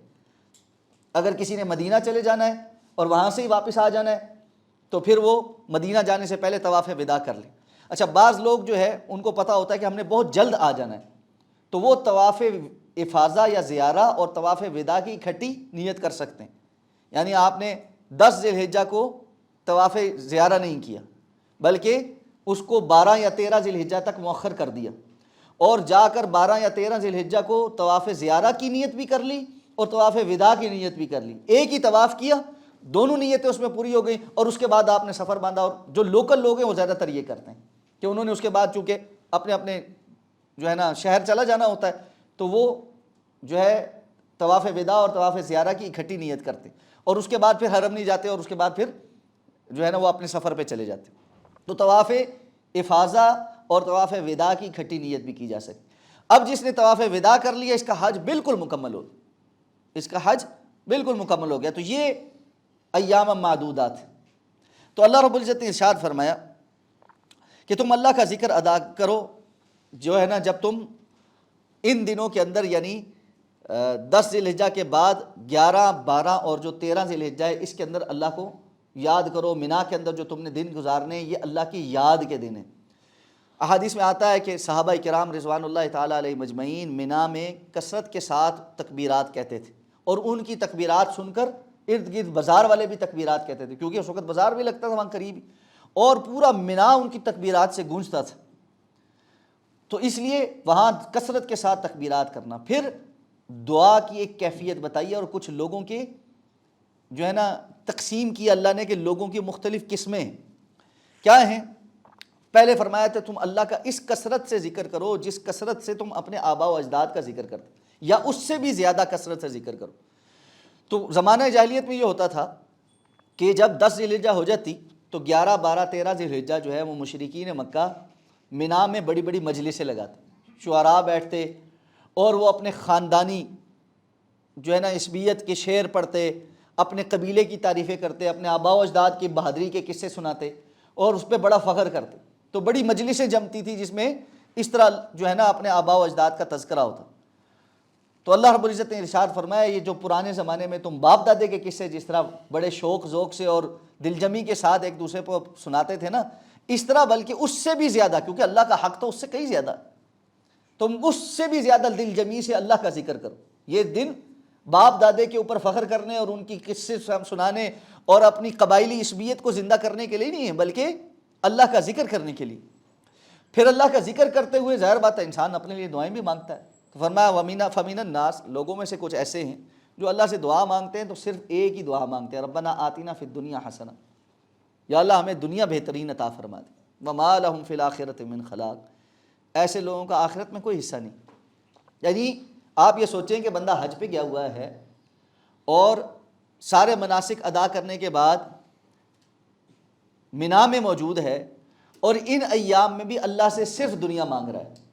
Speaker 1: اگر کسی نے مدینہ چلے جانا ہے اور وہاں سے ہی واپس آ جانا ہے تو پھر وہ مدینہ جانے سے پہلے طواف وداع کر لیں۔ اچھا، بعض لوگ جو ہے ان کو پتہ ہوتا ہے کہ ہم نے بہت جلد آ جانا ہے، تو وہ طواف افاضہ یا زیارہ اور طواف وداع کی اکٹھی نیت کر سکتے ہیں۔ یعنی آپ نے 10 ذی الحجہ کو طواف زیارہ نہیں کیا، بلکہ اس کو 12 یا 13 ذی الحجہ تک مؤخر کر دیا، اور جا کر 12 یا 13 ذی الحجہ کو طواف زیارہ کی نیت بھی کر لی اور طواف وداع کی نیت بھی کر لی۔ ایک ہی طواف کیا، دونوں نیتیں اس میں پوری ہو گئیں، اور اس کے بعد آپ نے سفر باندھا۔ اور جو لوکل لوگ ہیں وہ زیادہ تر یہ کرتے ہیں کہ انہوں نے اس کے بعد چونکہ اپنے اپنے جو ہے نا شہر چلا جانا ہوتا ہے، تو وہ جو ہے طواف وداع اور طواف زیارہ کی اکٹھی نیت کرتے ہیں، اور اس کے بعد پھر حرم نہیں جاتے، اور اس کے بعد پھر جو ہے نا وہ اپنے سفر پہ چلے جاتے ہیں۔ تو طواف افاضہ اور طواف وداع کی اکٹھی نیت بھی کی جا سکتی۔ اب جس نے طواف وداع کر لیا اس کا حج بالکل مکمل ہو گیا، اس کا حج بالکل مکمل ہو گیا۔ تو یہ ایام معدودات ہیں۔ تو اللہ رب العزت نے ارشاد فرمایا کہ تم اللہ کا ذکر ادا کرو جو ہے نا جب تم ان دنوں کے اندر، یعنی 10 ذی الحجہ کے بعد 11، 12 اور جو 13 ذی الحجہ ہے اس کے اندر اللہ کو یاد کرو۔ منا کے اندر جو تم نے دن گزارنے ہیں یہ اللہ کی یاد کے دن ہیں۔ احادیث میں آتا ہے کہ صحابہ کرام رضوان اللہ تعالیٰ علیہ مجمعین منا میں کثرت کے ساتھ تکبیرات کہتے تھے، اور ان کی تکبیرات سن کر ارد گرد بازار والے بھی تکبیرات کہتے تھے، کیونکہ اس وقت بازار بھی لگتا تھا وہاں قریب ہی، اور پورا منا ان کی تکبیرات سے گونجتا تھا۔ تو اس لیے وہاں کثرت کے ساتھ تکبیرات کرنا۔ پھر دعا کی ایک کیفیت بتائیے، اور کچھ لوگوں کے جو ہے نا تقسیم کی اللہ نے کہ لوگوں کی مختلف قسمیں کیا ہیں۔ پہلے فرمایا تھا تم اللہ کا اس کثرت سے ذکر کرو جس کثرت سے تم اپنے آباء و اجداد کا ذکر کرتے، یا اس سے بھی زیادہ کثرت سے ذکر کرو۔ تو زمانہ جاہلیت میں یہ ہوتا تھا کہ جب 10 ذی الحجہ ہو جاتی تو 11، 12، 13 ذی الحجہ جو ہے وہ مشرکین مکہ منا میں بڑی بڑی مجلسیں لگاتے، شعراء بیٹھتے، اور وہ اپنے خاندانی جو ہے نا عصبیت کے شعر پڑھتے، اپنے قبیلے کی تعریفیں کرتے، اپنے آباء و اجداد کی بہادری کے قصے سناتے، اور اس پہ بڑا فخر کرتے۔ تو بڑی مجلسیں جمتی تھی جس میں اس طرح جو ہے نا اپنے آباء و اجداد کا تذکرہ ہوتا۔ تو اللہ رب العزت نے ارشاد فرمایا یہ جو پرانے زمانے میں تم باپ دادے کے قصے جس طرح بڑے شوق ذوق سے اور دل جمی کے ساتھ ایک دوسرے کو سناتے تھے نا، اس طرح بلکہ اس سے بھی زیادہ، کیونکہ اللہ کا حق تو اس سے کئی زیادہ، تم اس سے بھی زیادہ دل جمی سے اللہ کا ذکر کرو۔ یہ دن باپ دادے کے اوپر فخر کرنے اور ان کی قصے سنانے اور اپنی قبائلی عصبیت کو زندہ کرنے کے لیے نہیں ہے، بلکہ اللہ کا ذکر کرنے کے لیے۔ پھر اللہ کا ذکر کرتے ہوئے ظاہر بات ہے انسان اپنے لیے دعائیں بھی مانگتا ہے۔ تو فرمایا وَمِنَ فَمِنَ النَّاسِ، لوگوں میں سے کچھ ایسے ہیں جو اللہ سے دعا مانگتے ہیں تو صرف ایک ہی دعا مانگتے ہیں، ربنا آتنا فی الدنیا حسنہ، یا اللہ ہمیں دنیا بہترین عطا فرما دے، وما لہم فی الآخرۃ من خلاق، ایسے لوگوں کا آخرت میں کوئی حصہ نہیں۔ یعنی آپ یہ سوچیں کہ بندہ حج پہ گیا ہوا ہے اور سارے مناسک ادا کرنے کے بعد منا میں موجود ہے، اور ان ایام میں بھی اللہ سے صرف دنیا مانگ رہا ہے،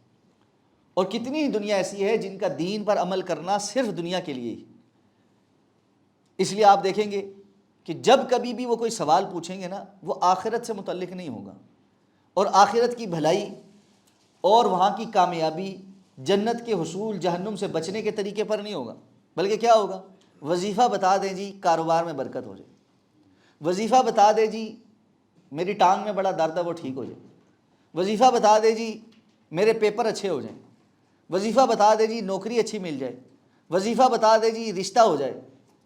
Speaker 1: اور کتنی ہی دنیا ایسی ہے جن کا دین پر عمل کرنا صرف دنیا کے لیے ہی۔ اس لیے آپ دیکھیں گے کہ جب کبھی بھی وہ کوئی سوال پوچھیں گے نا، وہ آخرت سے متعلق نہیں ہوگا، اور آخرت کی بھلائی اور وہاں کی کامیابی، جنت کے حصول، جہنم سے بچنے کے طریقے پر نہیں ہوگا، بلکہ کیا ہوگا؟ وظیفہ بتا دیں جی کاروبار میں برکت ہو جائے، وظیفہ بتا دیں جی میری ٹانگ میں بڑا درد ہے وہ ٹھیک ہو جائے، وظیفہ بتا دے جی میرے پیپر اچھے ہو جائیں، وظیفہ بتا دے جی نوکری اچھی مل جائے، وظیفہ بتا دے جی رشتہ ہو جائے،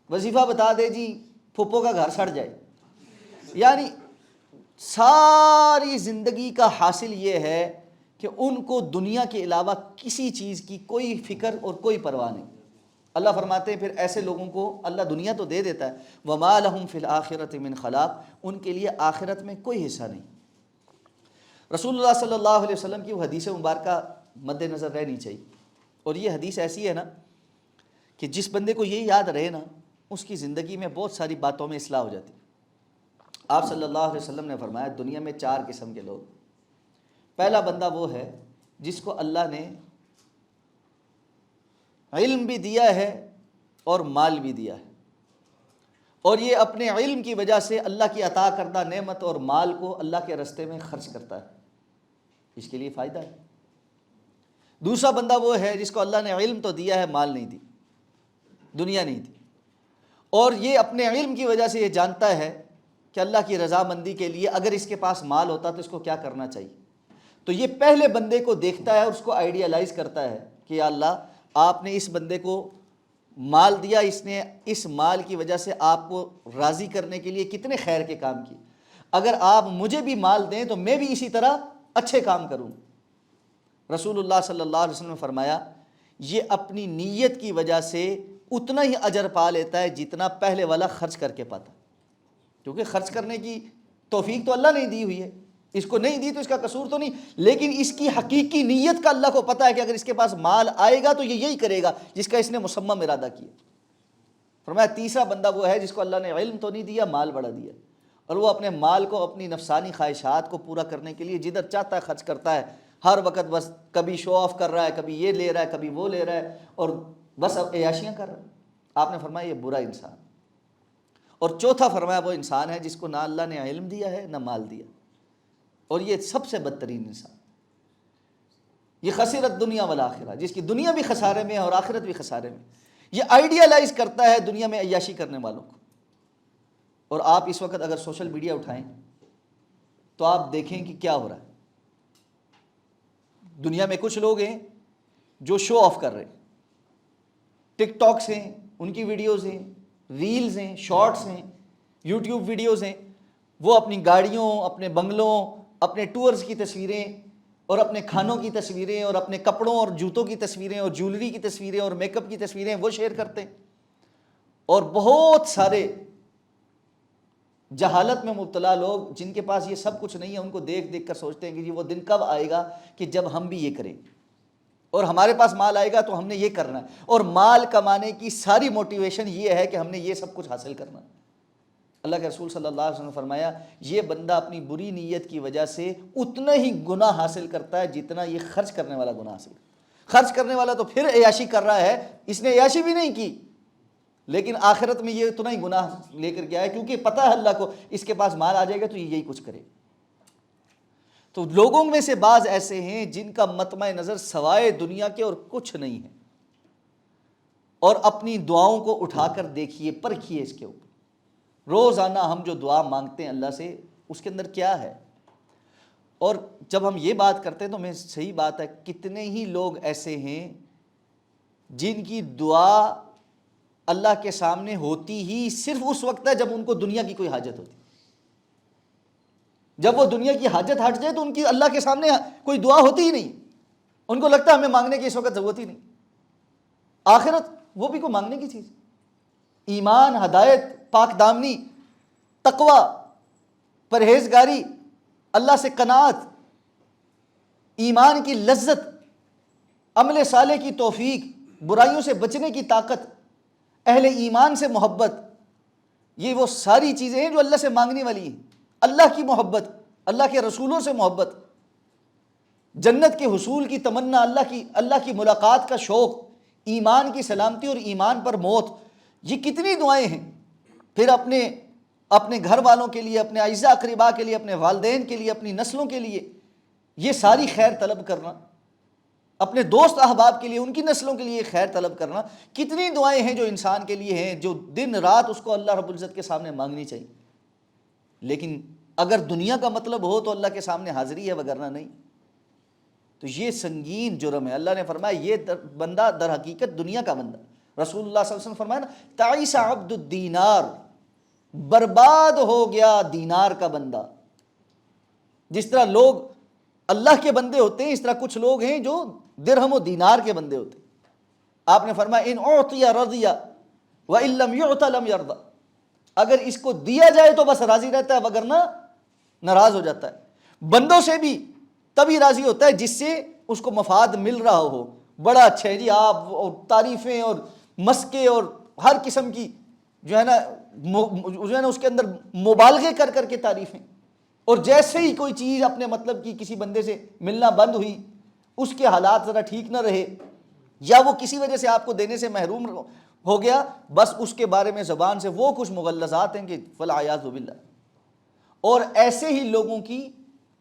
Speaker 1: وظیفہ بتا دے جی پھپھو کا گھر سڑ جائے۔ یعنی ساری زندگی کا حاصل یہ ہے کہ ان کو دنیا کے علاوہ کسی چیز کی کوئی فکر اور کوئی پرواہ نہیں۔ اللہ فرماتے ہیں پھر ایسے لوگوں کو اللہ دنیا تو دے دیتا ہے، وَمَا لَهُمْ فِي الْآخِرَةِ مِنْ خَلَاقٍ، ان کے لیے آخرت میں کوئی حصہ نہیں۔ رسول اللہ صلی اللہ علیہ وسلم کی وہ حدیث مبارکہ مد نظر رہنی چاہیے، اور یہ حدیث ایسی ہے نا کہ جس بندے کو یہ یاد رہے نا اس کی زندگی میں بہت ساری باتوں میں اصلاح ہو جاتی۔ آپ صلی اللہ علیہ وسلم نے فرمایا دنیا میں 4 قسم کے لوگ، پہلا بندہ وہ ہے جس کو اللہ نے علم بھی دیا ہے اور مال بھی دیا ہے، اور یہ اپنے علم کی وجہ سے اللہ کی عطا کردہ نعمت اور مال کو اللہ کے راستے میں خرچ کرتا ہے، اس کے لیے فائدہ ہے۔ دوسرا بندہ وہ ہے جس کو اللہ نے علم تو دیا ہے، مال نہیں دی، دنیا نہیں دی، اور یہ اپنے علم کی وجہ سے یہ جانتا ہے کہ اللہ کی رضامندی کے لیے اگر اس کے پاس مال ہوتا تو اس کو کیا کرنا چاہیے۔ تو یہ پہلے بندے کو دیکھتا ہے اور اس کو آئیڈیالائز کرتا ہے کہ یا اللہ آپ نے اس بندے کو مال دیا، اس نے اس مال کی وجہ سے آپ کو راضی کرنے کے لیے کتنے خیر کے کام کیے، اگر آپ مجھے بھی مال دیں تو میں بھی اسی طرح اچھے کام کروں۔ رسول اللہ صلی اللہ علیہ وسلم نے فرمایا یہ اپنی نیت کی وجہ سے اتنا ہی اجر پا لیتا ہے جتنا پہلے والا خرچ کر کے پاتا، کیونکہ خرچ کرنے کی توفیق تو اللہ نے دی ہوئی ہے، اس کو نہیں دی تو اس کا قصور تو نہیں، لیکن اس کی حقیقی نیت کا اللہ کو پتہ ہے کہ اگر اس کے پاس مال آئے گا تو یہ یہی کرے گا جس کا اس نے مصمم ارادہ کیا۔ فرمایا تیسرا بندہ وہ ہے جس کو اللہ نے علم تو نہیں دیا، مال بڑا دیا، اور وہ اپنے مال کو اپنی نفسانی خواہشات کو پورا کرنے کے لیے جدھر چاہتا ہے خرچ کرتا ہے، ہر وقت بس کبھی شو آف کر رہا ہے، کبھی یہ لے رہا ہے، کبھی وہ لے رہا ہے، اور بس اب عیاشیاں کر رہا ہے۔ آپ نے فرمایا یہ برا انسان۔ اور چوتھا فرمایا وہ انسان ہے جس کو نہ اللہ نے علم دیا ہے نہ مال دیا، اور یہ سب سے بدترین انسان، یہ خسرت دنیا والآخرہ، جس کی دنیا بھی خسارے میں ہے اور آخرت بھی خسارے میں۔ یہ آئیڈیالائز کرتا ہے دنیا میں عیاشی کرنے والوں کو۔ اور آپ اس وقت اگر سوشل میڈیا اٹھائیں تو آپ دیکھیں کہ کیا ہو رہا ہے۔ دنیا میں کچھ لوگ ہیں جو شو آف کر رہے ہیں، ٹک ٹاکس ہیں، ان کی ویڈیوز ہیں، ریلز ہیں، شارٹس ہیں، یوٹیوب ویڈیوز ہیں، وہ اپنی گاڑیوں، اپنے بنگلوں، اپنے ٹورز کی تصویریں اور اپنے کھانوں کی تصویریں اور اپنے کپڑوں اور جوتوں کی تصویریں اور جیولری کی تصویریں اور میک اپ کی تصویریں وہ شیئر کرتے ہیں۔ اور بہت سارے جہالت میں مبتلا لوگ جن کے پاس یہ سب کچھ نہیں ہے، ان کو دیکھ دیکھ کر سوچتے ہیں کہ یہ وہ دن کب آئے گا کہ جب ہم بھی یہ کریں، اور ہمارے پاس مال آئے گا تو ہم نے یہ کرنا ہے، اور مال کمانے کی ساری موٹیویشن یہ ہے کہ ہم نے یہ سب کچھ حاصل کرنا ہے۔ اللہ کے رسول صلی اللہ علیہ وسلم نے فرمایا یہ بندہ اپنی بری نیت کی وجہ سے اتنا ہی گناہ حاصل کرتا ہے جتنا یہ خرچ کرنے والا گناہ حاصل کرتا ہے۔ خرچ کرنے والا تو پھر عیاشی کر رہا ہے، اس نے عیاشی بھی نہیں کی، لیکن آخرت میں یہ اتنا ہی گناہ لے کر گیا ہے، کیونکہ پتہ ہے اللہ کو اس کے پاس مال آ جائے گا تو یہ یہی کچھ کرے۔ تو لوگوں میں سے بعض ایسے ہیں جن کا مطمع نظر سوائے دنیا کے اور کچھ نہیں ہے، اور اپنی دعاؤں کو اٹھا کر دیکھیے، پرکھیے اس کے اوپر۔ روزانہ ہم جو دعا مانگتے ہیں اللہ سے اس کے اندر کیا ہے؟ اور جب ہم یہ بات کرتے ہیں تو میں صحیح بات ہے، کتنے ہی لوگ ایسے ہیں جن کی دعا اللہ کے سامنے ہوتی ہی صرف اس وقت ہے جب ان کو دنیا کی کوئی حاجت ہوتی، جب وہ دنیا کی حاجت ہٹ جائے تو ان کی اللہ کے سامنے کوئی دعا ہوتی ہی نہیں، ان کو لگتا ہے ہمیں مانگنے کی اس وقت ضرورت ہی نہیں۔ آخرت وہ بھی کوئی مانگنے کی چیز، ایمان، ہدایت، پاک دامنی، تقوی، پرہیزگاری، اللہ سے قناعت، ایمان کی لذت، عمل صالح کی توفیق، برائیوں سے بچنے کی طاقت، اہل ایمان سے محبت، یہ وہ ساری چیزیں ہیں جو اللہ سے مانگنے والی ہیں۔ اللہ کی محبت، اللہ کے رسولوں سے محبت، جنت کے حصول کی تمنا، اللہ کی ملاقات کا شوق، ایمان کی سلامتی اور ایمان پر موت، یہ کتنی دعائیں ہیں۔ پھر اپنے گھر والوں کے لیے، اپنے اعزاء اقرباء کے لیے، اپنے والدین کے لیے، اپنی نسلوں کے لیے یہ ساری خیر طلب کرنا، اپنے دوست احباب کے لیے، ان کی نسلوں کے لیے خیر طلب کرنا، کتنی دعائیں ہیں جو انسان کے لیے ہیں، جو دن رات اس کو اللہ رب العزت کے سامنے مانگنی چاہیے۔ لیکن اگر دنیا کا مطلب ہو تو اللہ کے سامنے حاضری ہے، وگرنہ نہیں۔ تو یہ سنگین جرم ہے۔ اللہ نے فرمایا یہ بندہ در حقیقت دنیا کا بندہ، رسول اللہ صلی اللہ علیہ وسلم فرمایا نا تعیس عبد الدینار، برباد ہو گیا دینار کا بندہ۔ جس طرح لوگ اللہ کے بندے ہوتے ہیں، اس طرح کچھ لوگ ہیں جو درہم و دینار کے بندے ہوتے ہیں۔ آپ نے فرمایا ان اعطی رضی وان لم یعط لم یرضى، اگر اس کو دیا جائے تو بس راضی رہتا ہے، وگرنہ ناراض ہو جاتا ہے۔ بندوں سے بھی تبھی راضی ہوتا ہے جس سے اس کو مفاد مل رہا ہو۔ بڑا اچھا ہے جی، آپ اور تعریفیں اور مسکے اور ہر قسم کی جو ہے نا اس کے اندر مبالغے کر کر کے تعریفیں، اور جیسے ہی کوئی چیز اپنے مطلب کی کسی بندے سے ملنا بند ہوئی، اس کے حالات ذرا ٹھیک نہ رہے، یا وہ کسی وجہ سے آپ کو دینے سے محروم ہو گیا، بس اس کے بارے میں زبان سے وہ کچھ مغلظات ہیں کہ فالعیاذ باللہ۔ اور ایسے ہی لوگوں کی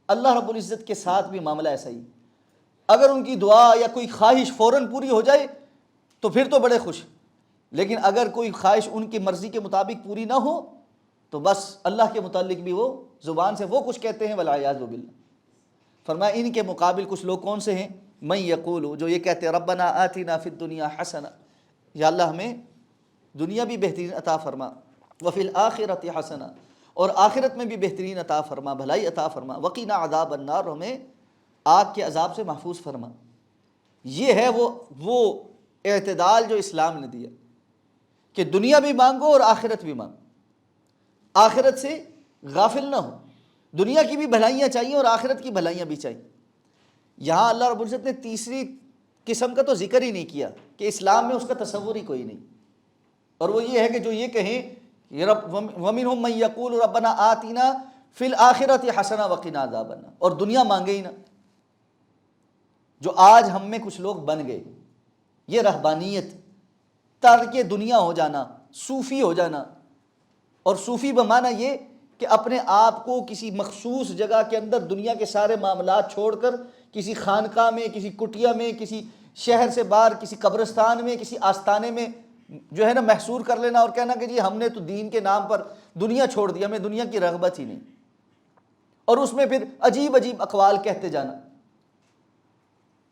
Speaker 1: اللہ رب العزت کے ساتھ بھی معاملہ ایسا ہی، اگر ان کی دعا یا کوئی خواہش فوراً پوری ہو جائے تو پھر تو بڑے خوش، لیکن اگر کوئی خواہش ان کی مرضی کے مطابق پوری نہ ہو تو بس اللہ کے متعلق بھی وہ زبان سے وہ کچھ کہتے ہیں والعیاذ باللہ۔ فرمایا ان کے مقابل کچھ لوگ کون سے ہیں؟ من یقول، جو یہ کہتے ہیں ربنا آتنا فی الدنیا حسنہ، یا اللہ ہمیں دنیا بھی بہترین عطا فرما، وفی الآخرۃ حسنہ، اور آخرت میں بھی بہترین عطا فرما، بھلائی عطا فرما، وقنا عذاب النار، ہمیں آگ کے عذاب سے محفوظ فرما۔ یہ ہے وہ اعتدال جو اسلام نے دیا کہ دنیا بھی مانگو اور آخرت بھی مانگو، آخرت سے غافل نہ ہو، دنیا کی بھی بھلائیاں چاہیے اور آخرت کی بھلائیاں بھی چاہیے۔ یہاں اللہ رب العزت نے تیسری قسم کا تو ذکر ہی نہیں کیا کہ اسلام میں اس کا تصور ہی کوئی نہیں، اور وہ یہ ہے کہ جو یہ کہیں وَمِنْهُمْ مَنْ يَقُولُ رَبَّنَا آتِنَا فِي الْآخِرَةِ حَسَنَةً وَقِنَا عَذَابَ النَّارِ، اور دنیا مانگے ہی نا۔ جو آج ہم میں کچھ لوگ بن گئے، یہ رہبانیت، ترک دنیا ہو جانا، صوفی ہو جانا، اور صوفی بمعنی یہ کہ اپنے آپ کو کسی مخصوص جگہ کے اندر دنیا کے سارے معاملات چھوڑ کر کسی خانقاہ میں، کسی کٹیا میں، کسی شہر سے باہر کسی قبرستان میں، کسی آستانے میں جو ہے نا محصور کر لینا، اور کہنا کہ جی ہم نے تو دین کے نام پر دنیا چھوڑ دی، ہمیں دنیا کی رغبت ہی نہیں، اور اس میں پھر عجیب عجیب اقوال کہتے جانا۔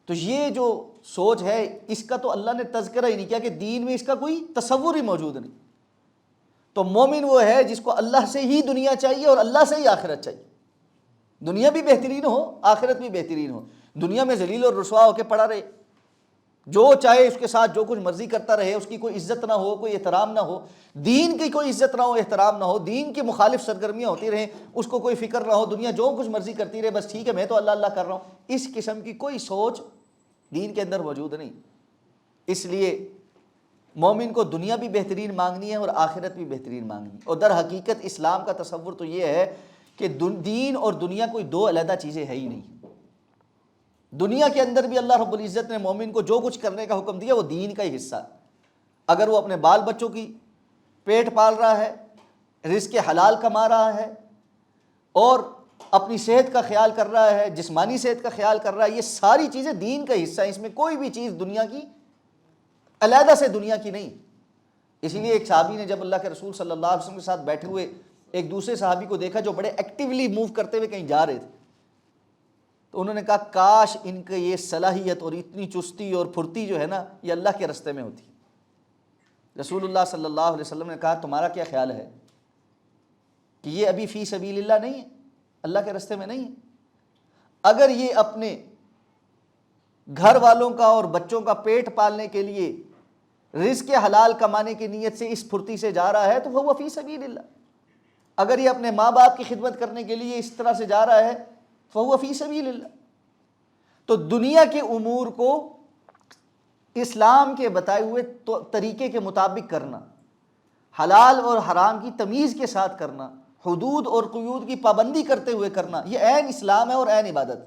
Speaker 1: تو یہ جو سوچ ہے اس کا تو اللہ نے تذکرہ ہی نہیں کیا کہ دین میں اس کا کوئی تصور ہی موجود نہیں۔ تو مومن وہ ہے جس کو اللہ سے ہی دنیا چاہیے اور اللہ سے ہی آخرت چاہیے، دنیا بھی بہترین ہو، آخرت بھی بہترین ہو۔ دنیا میں ذلیل اور رسوا ہو کے پڑا رہے، جو چاہے اس کے ساتھ جو کچھ مرضی کرتا رہے، اس کی کوئی عزت نہ ہو، کوئی احترام نہ ہو، دین کی کوئی عزت نہ ہو، احترام نہ ہو، دین کے مخالف سرگرمیاں ہوتی رہیں، اس کو کوئی فکر نہ ہو، دنیا جو کچھ مرضی کرتی رہے، بس ٹھیک ہے میں تو اللہ اللہ کر رہا ہوں، اس قسم کی کوئی سوچ دین کے اندر موجود نہیں۔ اس لیے مومن کو دنیا بھی بہترین مانگنی ہے اور آخرت بھی بہترین مانگنی ہے، اور در حقیقت اسلام کا تصور تو یہ ہے کہ دین اور دنیا کوئی دو علیحدہ چیزیں ہے ہی نہیں۔ دنیا کے اندر بھی اللہ رب العزت نے مومن کو جو کچھ کرنے کا حکم دیا وہ دین کا ہی حصہ ہے۔ اگر وہ اپنے بال بچوں کی پیٹ پال رہا ہے، رزق حلال کما رہا ہے، اور اپنی صحت کا خیال کر رہا ہے، جسمانی صحت کا خیال کر رہا ہے، یہ ساری چیزیں دین کا حصہ ہیں، اس میں کوئی بھی چیز دنیا کی علیحدہ سے دنیا کی نہیں۔ اسی لیے ایک صحابی نے جب اللہ کے رسول صلی اللہ علیہ وسلم کے ساتھ بیٹھے ہوئے ایک دوسرے صحابی کو دیکھا جو بڑے ایکٹیولی موو کرتے ہوئے کہیں جا رہے تھے، تو انہوں نے کہا کاش ان کے یہ صلاحیت اور اتنی چستی اور پھرتی جو ہے نا یہ اللہ کے راستے میں ہوتی۔ رسول اللہ صلی اللہ علیہ وسلم نے کہا تمہارا کیا خیال ہے کہ یہ ابھی فی سبیل اللہ نہیں ہے، اللہ کے راستے میں نہیں ہے؟ اگر یہ اپنے گھر والوں کا اور بچوں کا پیٹ پالنے کے لیے رزق حلال کمانے کی نیت سے اس پھرتی سے جا رہا ہے تو وہ فی سبیل اللہ، اگر یہ اپنے ماں باپ کی خدمت کرنے کے لیے اس طرح سے جا رہا ہے فہو فی سبیل اللہ۔ تو دنیا کے امور کو اسلام کے بتائے ہوئے طریقے کے مطابق کرنا، حلال اور حرام کی تمیز کے ساتھ کرنا، حدود اور قیود کی پابندی کرتے ہوئے کرنا، یہ عین اسلام ہے اور عین عبادت۔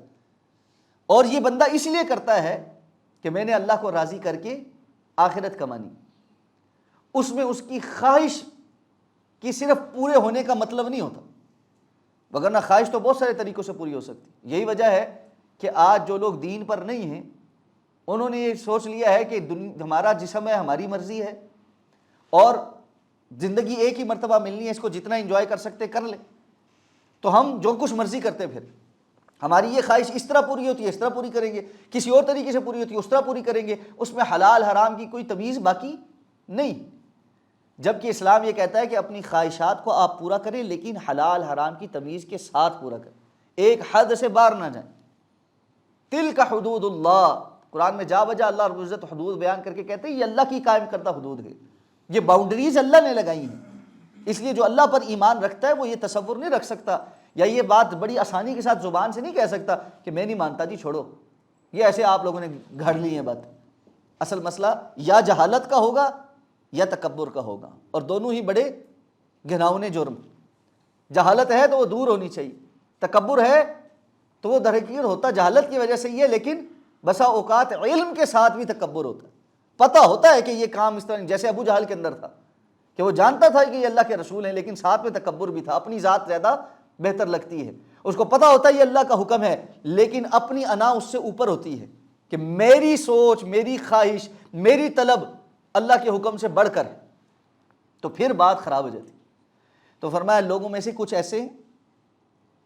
Speaker 1: اور یہ بندہ اس لیے کرتا ہے کہ میں نے اللہ کو راضی کر کے آخرت کمانی، اس میں اس کی خواہش کی صرف پورے ہونے کا مطلب نہیں ہوتا، وگرنہ خواہش تو بہت سارے طریقوں سے پوری ہو سکتی۔ یہی وجہ ہے کہ آج جو لوگ دین پر نہیں ہیں انہوں نے یہ سوچ لیا ہے کہ ہمارا جسم ہے، ہماری مرضی ہے، اور زندگی ایک ہی مرتبہ ملنی ہے، اس کو جتنا انجوائے کر سکتے کر لیں۔ تو ہم جو کچھ مرضی کرتے پھر، ہماری یہ خواہش اس طرح پوری ہوتی ہے اس طرح پوری کریں گے، کسی اور طریقے سے پوری ہوتی ہے اس طرح پوری کریں گے، اس میں حلال حرام کی کوئی تمیز باقی نہیں۔ جبکہ اسلام یہ کہتا ہے کہ اپنی خواہشات کو آپ پورا کریں لیکن حلال حرام کی تمیز کے ساتھ پورا کریں، ایک حد سے باہر نہ جائیں۔ تلک حدود اللہ، قرآن میں جا بجا اللہ رب العزت حدود بیان کر کے کہتے ہیں یہ اللہ کی قائم کردہ حدود ہے، یہ باؤنڈریز اللہ نے لگائی ہیں۔ اس لیے جو اللہ پر ایمان رکھتا ہے وہ یہ تصور نہیں رکھ سکتا یا یہ بات بڑی آسانی کے ساتھ زبان سے نہیں کہہ سکتا کہ میں نہیں مانتا جی چھوڑو، یہ ایسے آپ لوگوں نے گھڑ لی ہے بات۔ اصل مسئلہ یا جہالت کا ہوگا یا تکبر کا ہوگا، اور دونوں ہی بڑے گھناؤنے جرم۔ جہالت ہے تو وہ دور ہونی چاہیے، تکبر ہے تو وہ درحقیقت ہوتا جہالت کی وجہ سے ہی ہے، لیکن بسا اوقات علم کے ساتھ بھی تکبر ہوتا ہے، پتہ ہوتا ہے کہ یہ کام اس طرح، جیسے ابو جہل کے اندر تھا کہ وہ جانتا تھا کہ یہ اللہ کے رسول ہیں لیکن ساتھ میں تکبر بھی تھا، اپنی ذات زیادہ بہتر لگتی ہے، اس کو پتہ ہوتا ہے یہ اللہ کا حکم ہے لیکن اپنی انا اس سے اوپر ہوتی ہے کہ میری سوچ، میری خواہش، میری طلب اللہ کے حکم سے بڑھ کر، تو پھر بات خراب ہو جاتی۔ تو فرمایا لوگوں میں سے کچھ ایسے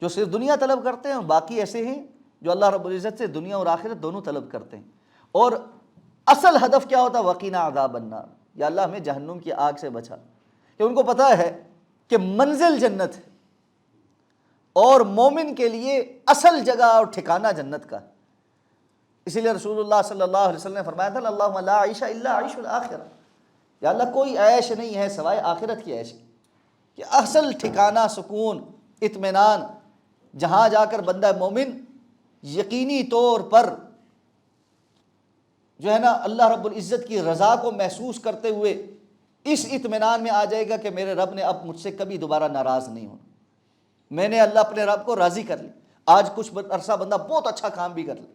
Speaker 1: جو صرف دنیا طلب کرتے ہیں اور باقی ایسے ہیں جو اللہ رب العزت سے دنیا اور آخرت دونوں طلب کرتے ہیں، اور اصل ہدف کیا ہوتا ہے؟ وقنا عذاب النار، یا اللہ ہمیں جہنم کی آگ سے بچا، کہ ان کو پتہ ہے کہ منزل جنت ہے اور مومن کے لیے اصل جگہ اور ٹھکانہ جنت کا ہے۔ اسی لیے رسول اللہ صلی اللہ علیہ وسلم نے فرمایا تھا اللہم لا عیش الا عیش الآخرہ، یا اللہ کوئی عیش نہیں ہے سوائے آخرت کی عیش، کہ اصل ٹھکانہ، سکون، اطمینان، جہاں جا کر بندہ مومن یقینی طور پر جو ہے نا اللہ رب العزت کی رضا کو محسوس کرتے ہوئے اس اطمینان میں آ جائے گا کہ میرے رب نے اب مجھ سے کبھی دوبارہ ناراض نہیں ہونا، میں نے اللہ اپنے رب کو راضی کر لی۔ آج کچھ عرصہ بندہ بہت اچھا کام بھی کر لے،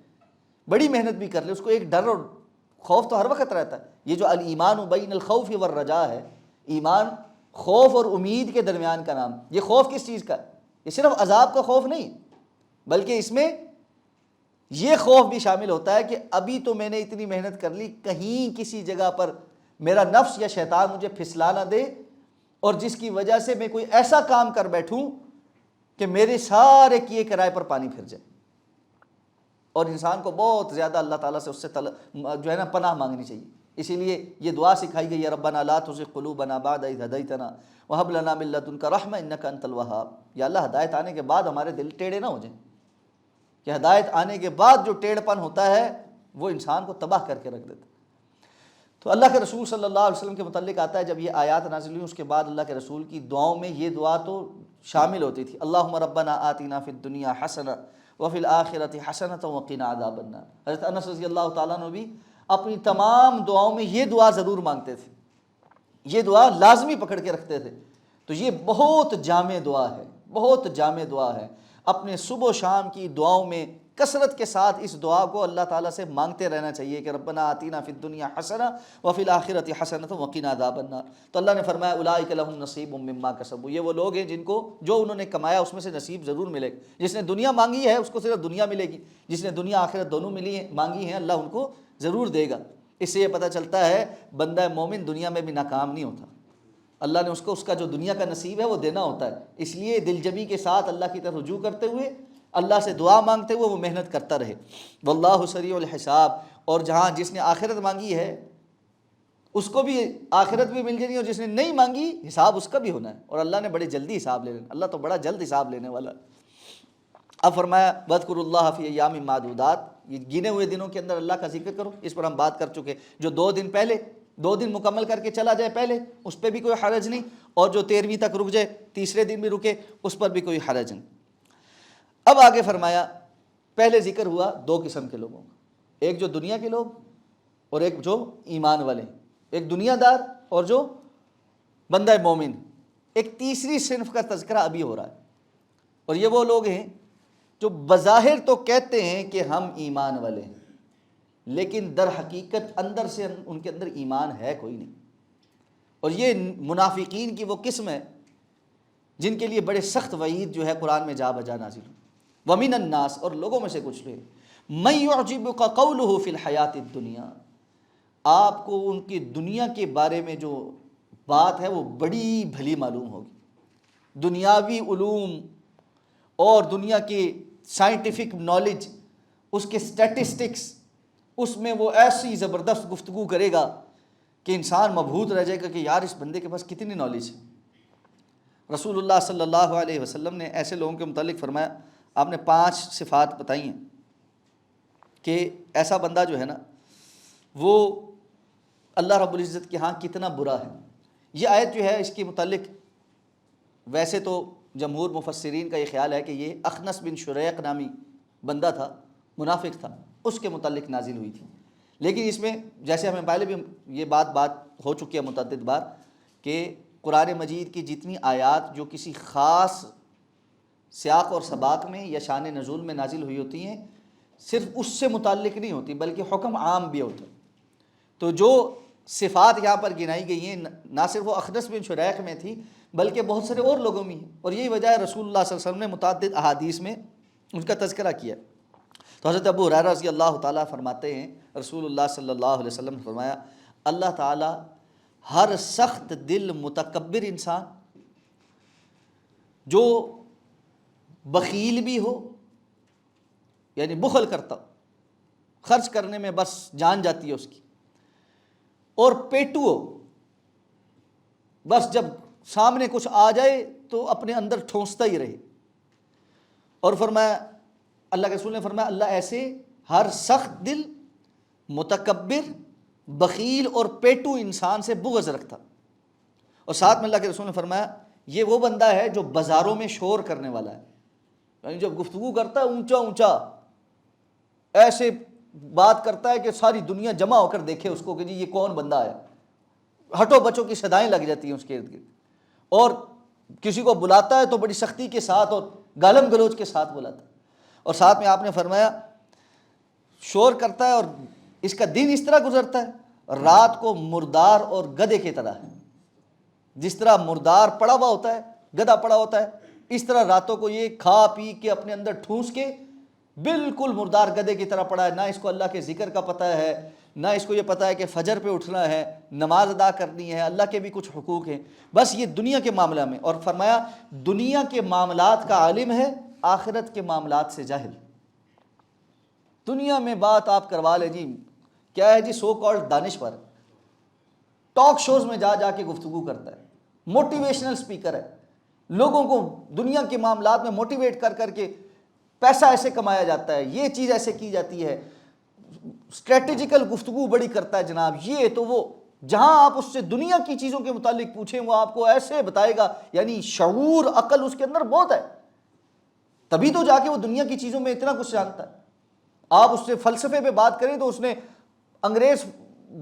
Speaker 1: بڑی محنت بھی کر لے، اس کو ایک ڈر اور خوف تو ہر وقت رہتا ہے۔ یہ جو الایمان بین الخوف والرجاء ہے، ایمان خوف اور امید کے درمیان کا نام۔ یہ خوف کس چیز کا ہے؟ یہ صرف عذاب کا خوف نہیں، بلکہ اس میں یہ خوف بھی شامل ہوتا ہے کہ ابھی تو میں نے اتنی محنت کر لی، کہیں کسی جگہ پر میرا نفس یا شیطان مجھے پھسلا نہ دے اور جس کی وجہ سے میں کوئی ایسا کام کر بیٹھوں کہ میرے سارے کیے کرائے پر پانی پھر جائے۔ اور انسان کو بہت زیادہ اللہ تعالیٰ سے اس سے جو ہے نا پناہ مانگنی چاہیے۔ اسی لیے یہ دعا سکھائی گئی ہے ربنا لا تزغ قلوبنا بعد اذ ہدیتنا وہب لنا من لدنک رحمہ انک انت الوہاب، یا اللہ ہدایت آنے کے بعد ہمارے دل ٹیڑھے نہ ہو جائیں، کہ ہدایت آنے کے بعد جو ٹیڑھ پن ہوتا ہے وہ انسان کو تباہ کر کے رکھ دیتا ہے۔ تو اللہ کے رسول صلی اللہ علیہ وسلم کے متعلق آتا ہے جب یہ آیات نازل ہوئی اس کے بعد اللہ کے رسول کی دعاؤں میں یہ دعا تو شامل ہوتی تھی، اللہم ربنا آتنا فی الدنیا حسنہ وفی الآخرۃ حسنۃ وقنا عذاب النار۔ حضرت انس رضی اللہ تعالیٰ عنہ بھی اپنی تمام دعاؤں میں یہ دعا ضرور مانگتے تھے، یہ دعا لازمی پکڑ کے رکھتے تھے۔ تو یہ بہت جامع دعا ہے، بہت جامع دعا ہے۔ اپنے صبح و شام کی دعاؤں میں کثرت کے ساتھ اس دعا کو اللہ تعالیٰ سے مانگتے رہنا چاہیے کہ ربنا آتینا فی الدنیا حسنہ وفی الآخرۃ حسنۃ وقنا عذاب النار۔ تو اللہ نے فرمایا اولئک لہم نصیب مما کسبوا، یہ وہ لوگ ہیں جن کو جو انہوں نے کمایا اس میں سے نصیب ضرور ملے گا۔ جس نے دنیا مانگی ہے اس کو صرف دنیا ملے گی، جس نے دنیا آخرت دونوں مانگی ہیں اللہ ان کو ضرور دے گا۔ اس سے یہ پتہ چلتا ہے بندہ مومن دنیا میں بھی ناکام نہیں ہوتا، اللہ نے اس کو اس کا جو دنیا کا نصیب ہے وہ دینا ہوتا ہے۔ اس لیے دل جمی کے ساتھ اللہ کی طرف رجوع کرتے ہوئے، اللہ سے دعا مانگتے ہوئے وہ محنت کرتا رہے۔ واللہ سریع الحساب، اور جہاں جس نے آخرت مانگی ہے اس کو بھی آخرت بھی مل جانی، اور جس نے نہیں مانگی حساب اس کا بھی ہونا ہے، اور اللہ نے بڑے جلدی حساب لے لینا، اللہ تو بڑا جلد حساب لینے والا۔ اب فرمایا وَاذْكُرُوا اللَّهَ فِي أَيَّامٍ مَّعْدُودَاتٍ، یہ گنے ہوئے دنوں کے اندر اللہ کا ذکر کرو۔ اس پر ہم بات کر چکے، جو 2 دن پہلے 2 دن مکمل کر کے چلا جائے پہلے اس پہ بھی کوئی حرج نہیں، اور جو 13ویں تک رک جائے، تیسرے دن بھی رکے اس پر بھی کوئی حرج نہیں۔ اب آگے فرمایا پہلے ذکر ہوا 2 قسم کے لوگوں کا، ایک جو دنیا کے لوگ اور ایک جو ایمان والے، ایک دنیا دار اور جو بندہ مومن۔ ایک تیسری صنف کا تذکرہ ابھی ہو رہا ہے، اور یہ وہ لوگ ہیں جو بظاہر تو کہتے ہیں کہ ہم ایمان والے ہیں لیکن در حقیقت اندر سے ان کے اندر ایمان ہے کوئی نہیں۔ اور یہ منافقین کی وہ قسم ہے جن کے لیے بڑے سخت وعید جو ہے قرآن میں جا بجا نازل ہوئی۔ وَمِنَ النَّاسِ، اور لوگوں میں سے کچھ لوگ، مَن يُعْجِبُكَ قَوْلُهُ فِي الْحَيَاةِ الدُّنْيَا، آپ کو ان کی دنیا کے بارے میں جو بات ہے وہ بڑی بھلی معلوم ہوگی، دنیاوی علوم اور دنیا کی سائنٹیفک نالج، اس کے اسٹیٹسٹکس، اس میں وہ ایسی زبردست گفتگو کرے گا کہ انسان مبہوت رہ جائے گا کہ یار اس بندے کے پاس کتنی نالج ہے۔ رسول اللہ صلی اللہ علیہ وسلم نے ایسے لوگوں کے متعلق فرمایا، آپ نے 5 صفات بتائی ہیں کہ ایسا بندہ جو ہے نا وہ اللہ رب العزت کے ہاں کتنا برا ہے۔ یہ آیت جو ہے اس کے متعلق ویسے تو جمہور مفسرین کا یہ خیال ہے کہ یہ اخنس بن شریق نامی بندہ تھا، منافق تھا، اس کے متعلق نازل ہوئی تھی۔ لیکن اس میں جیسے ہمیں پہلے بھی یہ بات ہو چکی ہے متعدد بار کہ قرآن مجید کی جتنی آیات جو کسی خاص سیاق اور سباق میں یا شان نزول میں نازل ہوئی ہوتی ہیں، صرف اس سے متعلق نہیں ہوتی بلکہ حکم عام بھی ہوتا ہے۔ تو جو صفات یہاں پر گنائی گئی ہیں نہ صرف وہ اخنس بن شریق میں تھی بلکہ بہت سارے اور لوگوں میں ہیں، اور یہی وجہ ہے رسول اللہ صلی اللہ علیہ وسلم نے متعدد احادیث میں ان کا تذکرہ کیا۔ تو حضرت ابو ہریرہ رضی اللہ تعالیٰ فرماتے ہیں رسول اللہ صلی اللہ علیہ وسلم نے فرمایا، اللہ تعالیٰ ہر سخت دل متکبر انسان جو بخیل بھی ہو، یعنی بخل کرتا ہو، خرچ کرنے میں بس جان جاتی ہے اس کی، اور پیٹو ہو، بس جب سامنے کچھ آ جائے تو اپنے اندر ٹھونستا ہی رہے۔ اور فرمایا اللہ کے رسول نے فرمایا اللہ ایسے ہر سخت دل متکبر بخیل اور پیٹو انسان سے بغض رکھتا۔ اور ساتھ میں اللہ کے رسول نے فرمایا یہ وہ بندہ ہے جو بازاروں میں شور کرنے والا ہے، یعنی جب گفتگو کرتا ہے اونچا اونچا ایسے بات کرتا ہے کہ ساری دنیا جمع ہو کر دیکھے اس کو کہ جی یہ کون بندہ ہے، ہٹو بچوں کی صدائیں لگ جاتی ہیں اس کے ارد گرد، اور کسی کو بلاتا ہے تو بڑی سختی کے ساتھ اور گالم گلوچ کے ساتھ بلاتا ہے۔ اور ساتھ میں آپ نے فرمایا شور کرتا ہے اور اس کا دن اس طرح گزرتا ہے رات کو مردار اور گدھے کی طرح ہے، جس طرح مردار پڑا ہوا ہوتا ہے، گدھا پڑا ہوتا ہے، اس طرح راتوں کو یہ کھا پی کے اپنے اندر ٹھوس کے بالکل مردار گدھے کی طرح پڑا ہے، نہ اس کو اللہ کے ذکر کا پتہ ہے، نہ اس کو یہ پتہ ہے کہ فجر پہ اٹھنا ہے، نماز ادا کرنی ہے، اللہ کے بھی کچھ حقوق ہیں، بس یہ دنیا کے معاملہ میں۔ اور فرمایا دنیا کے معاملات کا عالم ہے، آخرت کے معاملات سے جاہل۔ دنیا میں بات آپ کروا لیں جی، کیا ہے جی سو کالڈ دانشور، ٹاک شوز میں جا جا کے گفتگو کرتا ہے، موٹیویشنل سپیکر ہے، لوگوں کو دنیا کے معاملات میں موٹیویٹ کر کر کے پیسہ ایسے کمایا جاتا ہے، یہ چیز ایسے کی جاتی ہے، اسٹریٹجیکل گفتگو بڑی کرتا ہے جناب، یہ تو وہ جہاں آپ اس سے دنیا کی چیزوں کے متعلق پوچھیں وہ آپ کو ایسے بتائے گا، یعنی شعور عقل اس کے اندر بہت ہے، تبھی تو جا کے وہ دنیا کی چیزوں میں اتنا کچھ جانتا ہے۔ آپ اس سے فلسفے پہ بات کریں تو اس نے انگریز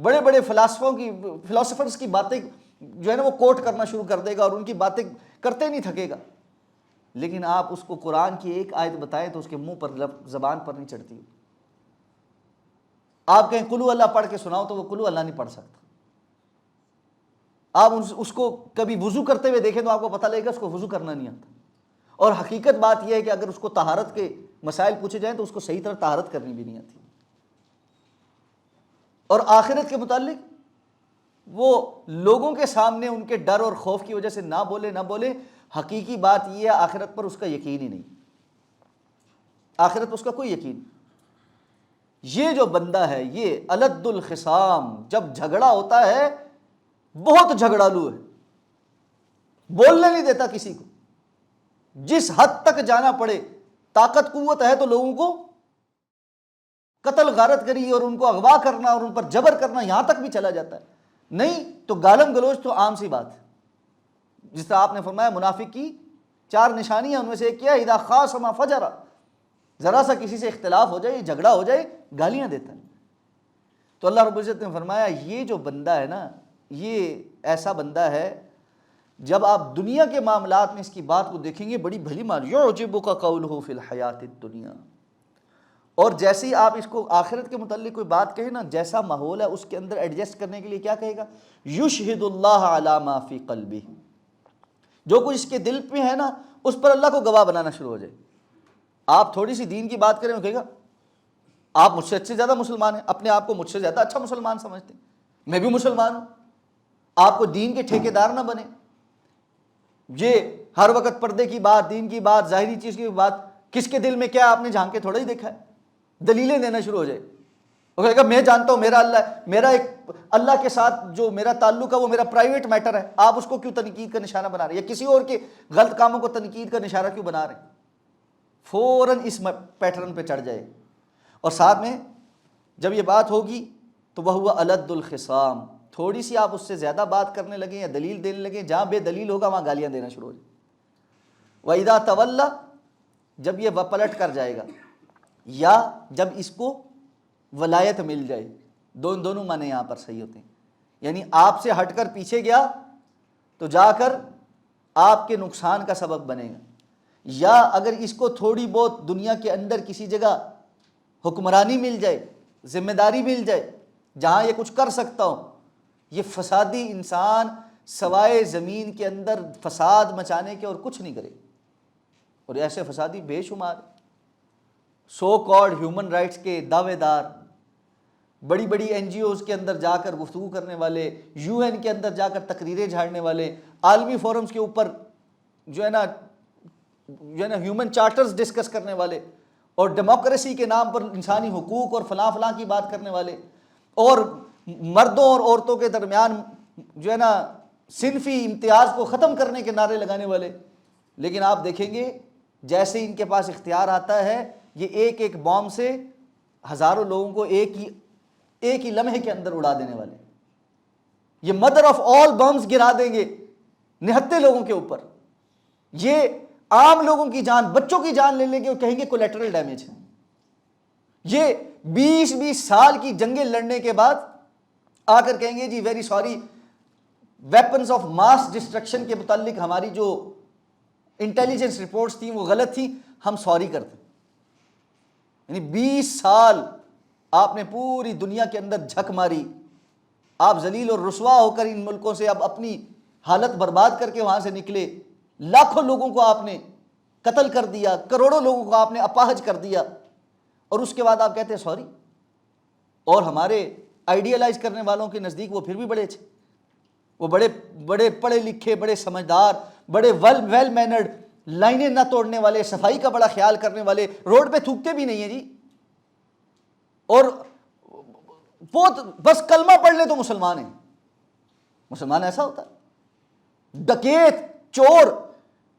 Speaker 1: بڑے بڑے فلاسفرز کی باتیں جو ہے نا وہ کوٹ کرنا شروع کر دے گا اور ان کی باتیں کرتے نہیں تھکے گا، لیکن آپ اس کو قرآن کی ایک آیت بتائیں تو اس کے منہ پر زبان پر نہیں چڑھتی۔ آپ کہیں قل اللہ پڑھ کے سناؤ تو وہ قل اللہ نہیں پڑھ سکتا۔ آپ اس کو کبھی وضو کرتے ہوئے دیکھیں تو آپ کو پتہ لگے گا اس کو وضو کرنا نہیں آتا۔ اور حقیقت بات یہ ہے کہ اگر اس کو طہارت کے مسائل پوچھے جائیں تو اس کو صحیح طرح طہارت کرنی بھی نہیں آتی۔ اور آخرت کے متعلق وہ لوگوں کے سامنے ان کے ڈر اور خوف کی وجہ سے نہ بولے، حقیقی بات یہ ہے آخرت پر اس کا یقین ہی نہیں، آخرت پر اس کا کوئی یقین۔ یہ جو بندہ ہے یہ الد الخصام، جب جھگڑا ہوتا ہے بہت جھگڑالو ہے، بولنے نہیں دیتا کسی کو، جس حد تک جانا پڑے، طاقت قوت ہے تو لوگوں کو قتل غارت کری اور ان کو اغوا کرنا اور ان پر جبر کرنا یہاں تک بھی چلا جاتا ہے، نہیں تو گالم گلوچ تو عام سی بات ہے۔ جس طرح آپ نے فرمایا منافق کی 4 نشانیاں، ان میں سے ایک کیا ہے اذا خاصم فجر، ذرا سا کسی سے اختلاف ہو جائے، جھگڑا ہو جائے، گالیاں دیتا ہے۔ تو اللہ رب العزت نے فرمایا یہ جو بندہ ہے نا یہ ایسا بندہ ہے جب آپ دنیا کے معاملات میں اس کی بات کو دیکھیں گے بڑی بھلی مار یعجبک قولہ فی الحیات الدنیا، اور جیسے ہی آپ اس کو آخرت کے متعلق کوئی بات کہیں نا، جیسا ماحول ہے اس کے اندر ایڈجسٹ کرنے کے لیے کیا کہے گا، یشہد اللہ علی ما فی قلبہ، جو کچھ اس کے دل پہ ہے نا اس پر اللہ کو گواہ بنانا شروع ہو جائے۔ آپ تھوڑی سی دین کی بات کریں وہ کہے گا آپ مجھ سے اچھے زیادہ مسلمان ہیں، اپنے آپ کو مجھ سے زیادہ اچھا مسلمان سمجھتے ہیں، میں بھی مسلمان ہوں، آپ کو دین کے ٹھیکیدار نہ بنے۔ یہ ہر وقت پردے کی بات، دین کی بات، ظاہری چیز کی بات، کس کے دل میں کیا آپ نے جھانک کے تھوڑا ہی دیکھا ہے؟ دلیلیں دینا شروع ہو جائے، وہ کہے گا میں جانتا ہوں میرا اللہ ہے، میرا ایک اللہ کے ساتھ جو میرا تعلق ہے وہ میرا پرائیویٹ میٹر ہے، آپ اس کو کیوں تنقید کا نشانہ بنا رہے ہیں، یا کسی اور کے غلط کاموں کو تنقید کا نشانہ کیوں بنا رہے ہیں؟ فوراً اس پیٹرن پہ چڑھ جائے. اور ساتھ میں جب یہ بات ہوگی تو وہ الد الخصام، تھوڑی سی آپ اس سے زیادہ بات کرنے لگیں یا دلیل دینے لگیں، جہاں بے دلیل ہوگا وہاں گالیاں دینا شروع ہو جائے. وَإِذَا تَوَلَّى، جب یہ پلٹ کر جائے گا، یا جب اس کو ولایت مل جائے، دونوں معنی یہاں پر صحیح ہوتے ہیں. یعنی آپ سے ہٹ کر پیچھے گیا تو جا کر آپ کے نقصان کا سبب بنے گا، یا اگر اس کو تھوڑی بہت دنیا کے اندر کسی جگہ حکمرانی مل جائے، ذمہ داری مل جائے جہاں یہ کچھ کر سکتا ہوں، یہ فسادی انسان سوائے زمین کے اندر فساد مچانے کے اور کچھ نہیں کرے. اور ایسے فسادی بے شمار، سو کالڈ ہیومن رائٹس کے دعوے دار، بڑی بڑی این جی اوز کے اندر جا کر گفتگو کرنے والے، یو این کے اندر جا کر تقریریں جھاڑنے والے، عالمی فورمز کے اوپر جو ہے نا ہیومن چارٹرز ڈسکس کرنے والے، اور ڈیموکریسی کے نام پر انسانی حقوق اور فلاں فلاں کی بات کرنے والے، اور مردوں اور عورتوں کے درمیان جو ہے نا صنفی امتیاز کو ختم کرنے کے نعرے لگانے والے. لیکن آپ دیکھیں گے جیسے ان کے پاس اختیار آتا ہے، یہ ایک ایک بام سے ہزاروں لوگوں کو ایک ہی لمحے کے اندر اڑا دینے والے. یہ مدر آف آل بمز گرا دیں گے نہتے لوگوں کے اوپر. یہ عام لوگوں کی جان، بچوں کی جان لے لیں گے اور کہیں گے کولیٹرل ڈیمیج ہے. یہ 20 سال کی جنگیں لڑنے کے بعد آ کر کہیں گے جی very sorry, weapons of mass destruction کے متعلق ہماری جو انٹیلیجنس رپورٹس تھیں وہ غلط تھیں، ہم سوری کرتے. یعنی 20 سال آپ نے پوری دنیا کے اندر جھک ماری، آپ ذلیل اور رسوا ہو کر ان ملکوں سے اب اپنی حالت برباد کر کے وہاں سے نکلے، لاکھوں لوگوں کو آپ نے قتل کر دیا، کروڑوں لوگوں کو آپ نے اپاہج کر دیا، اور اس کے بعد آپ کہتے ہیں سوری. اور ہمارے آئیڈیالائز کرنے والوں کے نزدیک وہ پھر بھی بڑے اچھے، وہ بڑے پڑھے لکھے، بڑے سمجھدار، بڑے ویل مینرڈ، لائنیں نہ توڑنے والے، صفائی کا بڑا خیال کرنے والے، روڈ پہ تھوکتے بھی نہیں ہیں جی، اور بہت بس کلمہ پڑھ لیں تو مسلمان ہیں. مسلمان ایسا ہوتا ہے؟ ڈکیت، چور،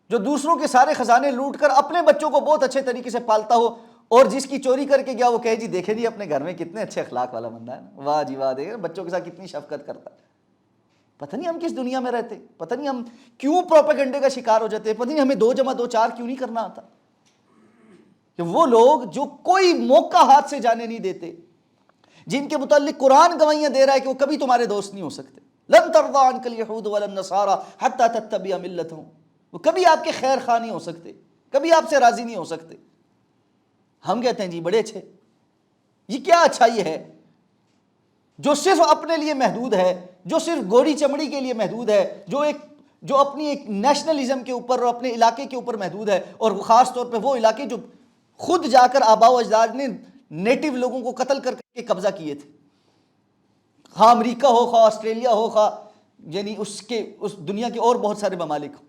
Speaker 1: جو دوسروں کے سارے خزانے لوٹ کر اپنے بچوں کو بہت اچھے طریقے سے پالتا ہو، اور جس کی چوری کر کے گیا وہ کہے جی دیکھیں جی اپنے گھر میں کتنے اچھے اخلاق والا بندہ ہے نا، واہ جی واہ، دیکھیں بچوں کے ساتھ کتنی شفقت کرتا ہے. پتہ نہیں ہم کس دنیا میں رہتے، پتہ نہیں ہم کیوں پروپیگنڈے کا شکار ہو جاتے، پتہ نہیں ہمیں 2+2=4 کیوں نہیں کرنا آتا. کہ وہ لوگ جو کوئی موقع ہاتھ سے جانے نہیں دیتے، جن کے متعلق قرآن گواہیاں دے رہا ہے کہ وہ کبھی تمہارے دوست نہیں ہو سکتے. لن ترضى عنك اليهود ولا النصارى حتى تتبع ملتهم، وہ کبھی آپ کے خیر خواہ نہیں ہو سکتے، کبھی آپ سے راضی نہیں ہو سکتے. ہم کہتے ہیں جی بڑے اچھے، یہ کیا اچھائی ہے جو صرف اپنے لیے محدود ہے، جو صرف گوری چمڑی کے لیے محدود ہے، جو اپنی ایک نیشنلزم کے اوپر اور اپنے علاقے کے اوپر محدود ہے، اور خاص طور پہ وہ علاقے جو خود جا کر آباء و اجداد نے نیٹو لوگوں کو قتل کر کے قبضہ کیے تھے، خواہ امریکہ ہو، خواہ آسٹریلیا ہو، خواہ یعنی اس دنیا کے اور بہت سارے ممالک ہو.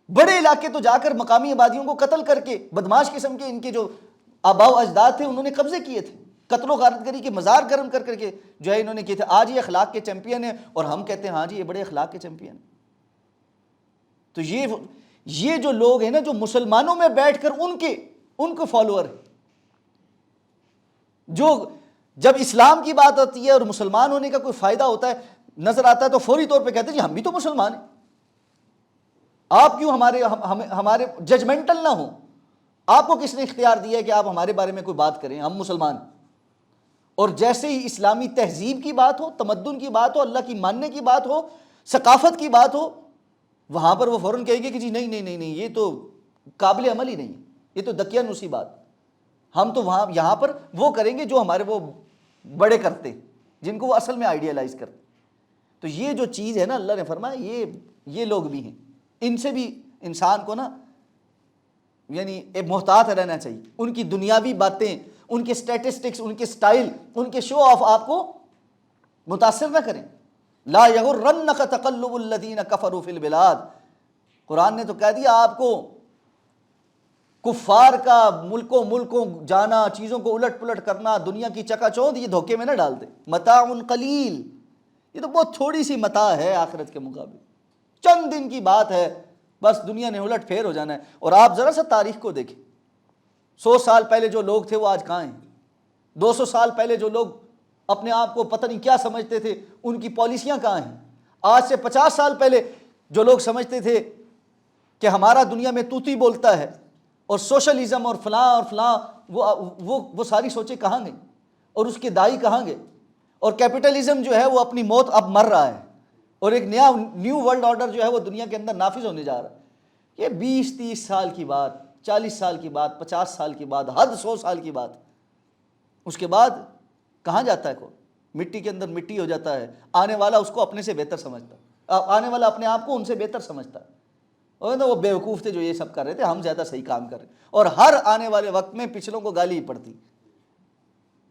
Speaker 1: بڑے علاقے تو جا کر مقامی آبادیوں کو قتل کر کے، بدماش قسم کے ان کے جو آباء و اجداد تھے انہوں نے قبضے کیے تھے، قتل و غارت گری کے مزار گرم کر کر کے جو ہے انہوں نے کیے تھے. آج یہ اخلاق کے چیمپئن ہیں، اور ہم کہتے ہیں ہاں جی یہ بڑے اخلاق کے چیمپئن ہیں. تو یہ جو لوگ ہیں نا جو مسلمانوں میں بیٹھ کر ان کے فالوور ہیں، جو جب اسلام کی بات آتی ہے اور مسلمان ہونے کا کوئی فائدہ ہوتا ہے نظر آتا ہے تو فوری طور پہ کہتے ہیں جی ہم بھی تو مسلمان ہیں، آپ کیوں ہمارے ججمنٹل نہ ہوں، آپ کو کس نے اختیار دیا ہے کہ آپ ہمارے بارے میں کوئی بات کریں، ہم مسلمان. اور جیسے ہی اسلامی تہذیب کی بات ہو، تمدن کی بات ہو، اللہ کی ماننے کی بات ہو، ثقافت کی بات ہو، وہاں پر وہ فوراً کہیں گے کہ جی نہیں یہ تو قابل عمل ہی نہیں، یہ تو دقیانوسی بات، ہم تو یہاں پر وہ کریں گے جو ہمارے وہ بڑے کرتے، جن کو وہ اصل میں آئیڈیالائز کرتے. تو یہ جو چیز ہے نا، اللہ نے فرمایا یہ لوگ بھی ہیں، ان سے بھی انسان کو نا یعنی محتاط رہنا چاہیے. ان کی دنیاوی باتیں، ان کے سٹیٹسٹکس، ان کے سٹائل، ان کے شو آف آپ کو متاثر نہ کریں. لا یغرنک تقلب الذین کفروا فی البلاد، قرآن نے تو کہہ دیا آپ کو کفار کا ملکوں جانا، چیزوں کو الٹ پلٹ کرنا، دنیا کی چکا چوندھ، یہ دھوکے میں نہ ڈال دے۔ متاع قلیل، یہ تو بہت تھوڑی سی متاع ہے آخرت کے مقابل، چند دن کی بات ہے، بس دنیا نے الٹ پھیر ہو جانا ہے۔ اور آپ ذرا سا تاریخ کو دیکھیں، 100 سال پہلے جو لوگ تھے وہ آج کہاں ہیں؟ 200 سال پہلے جو لوگ اپنے آپ کو پتہ نہیں کیا سمجھتے تھے، ان کی پالیسیاں کہاں ہیں؟ آج سے 50 سال پہلے جو لوگ سمجھتے تھے کہ ہمارا دنیا میں توتی بولتا ہے اور سوشلزم اور فلاں وہ ساری سوچیں کہاں گئیں؟ اور اس کے دائی کہاں گئے؟ اور کیپٹلزم جو ہے وہ اپنی موت اب مر رہا ہے، اور ایک نیو ورلڈ آرڈر جو ہے وہ دنیا کے اندر نافذ ہونے جا رہا ہے۔ یہ 20-30 سال کی بات، 40 سال کی بات، 50 سال کی بات، حد 100 سال کی بات، اس کے بعد کہاں جاتا ہے؟ کوئی مٹی کے اندر مٹی ہو جاتا ہے۔ آنے والا اس کو اپنے سے بہتر سمجھتا ہے، آنے والا اپنے آپ کو ان سے بہتر سمجھتا ہے، اور وہ بیوقوف تھے جو یہ سب کر رہے تھے، ہم زیادہ صحیح کام کر رہے ہیں۔ اور ہر آنے والے وقت میں پچھلوں کو گالی ہی پڑتی،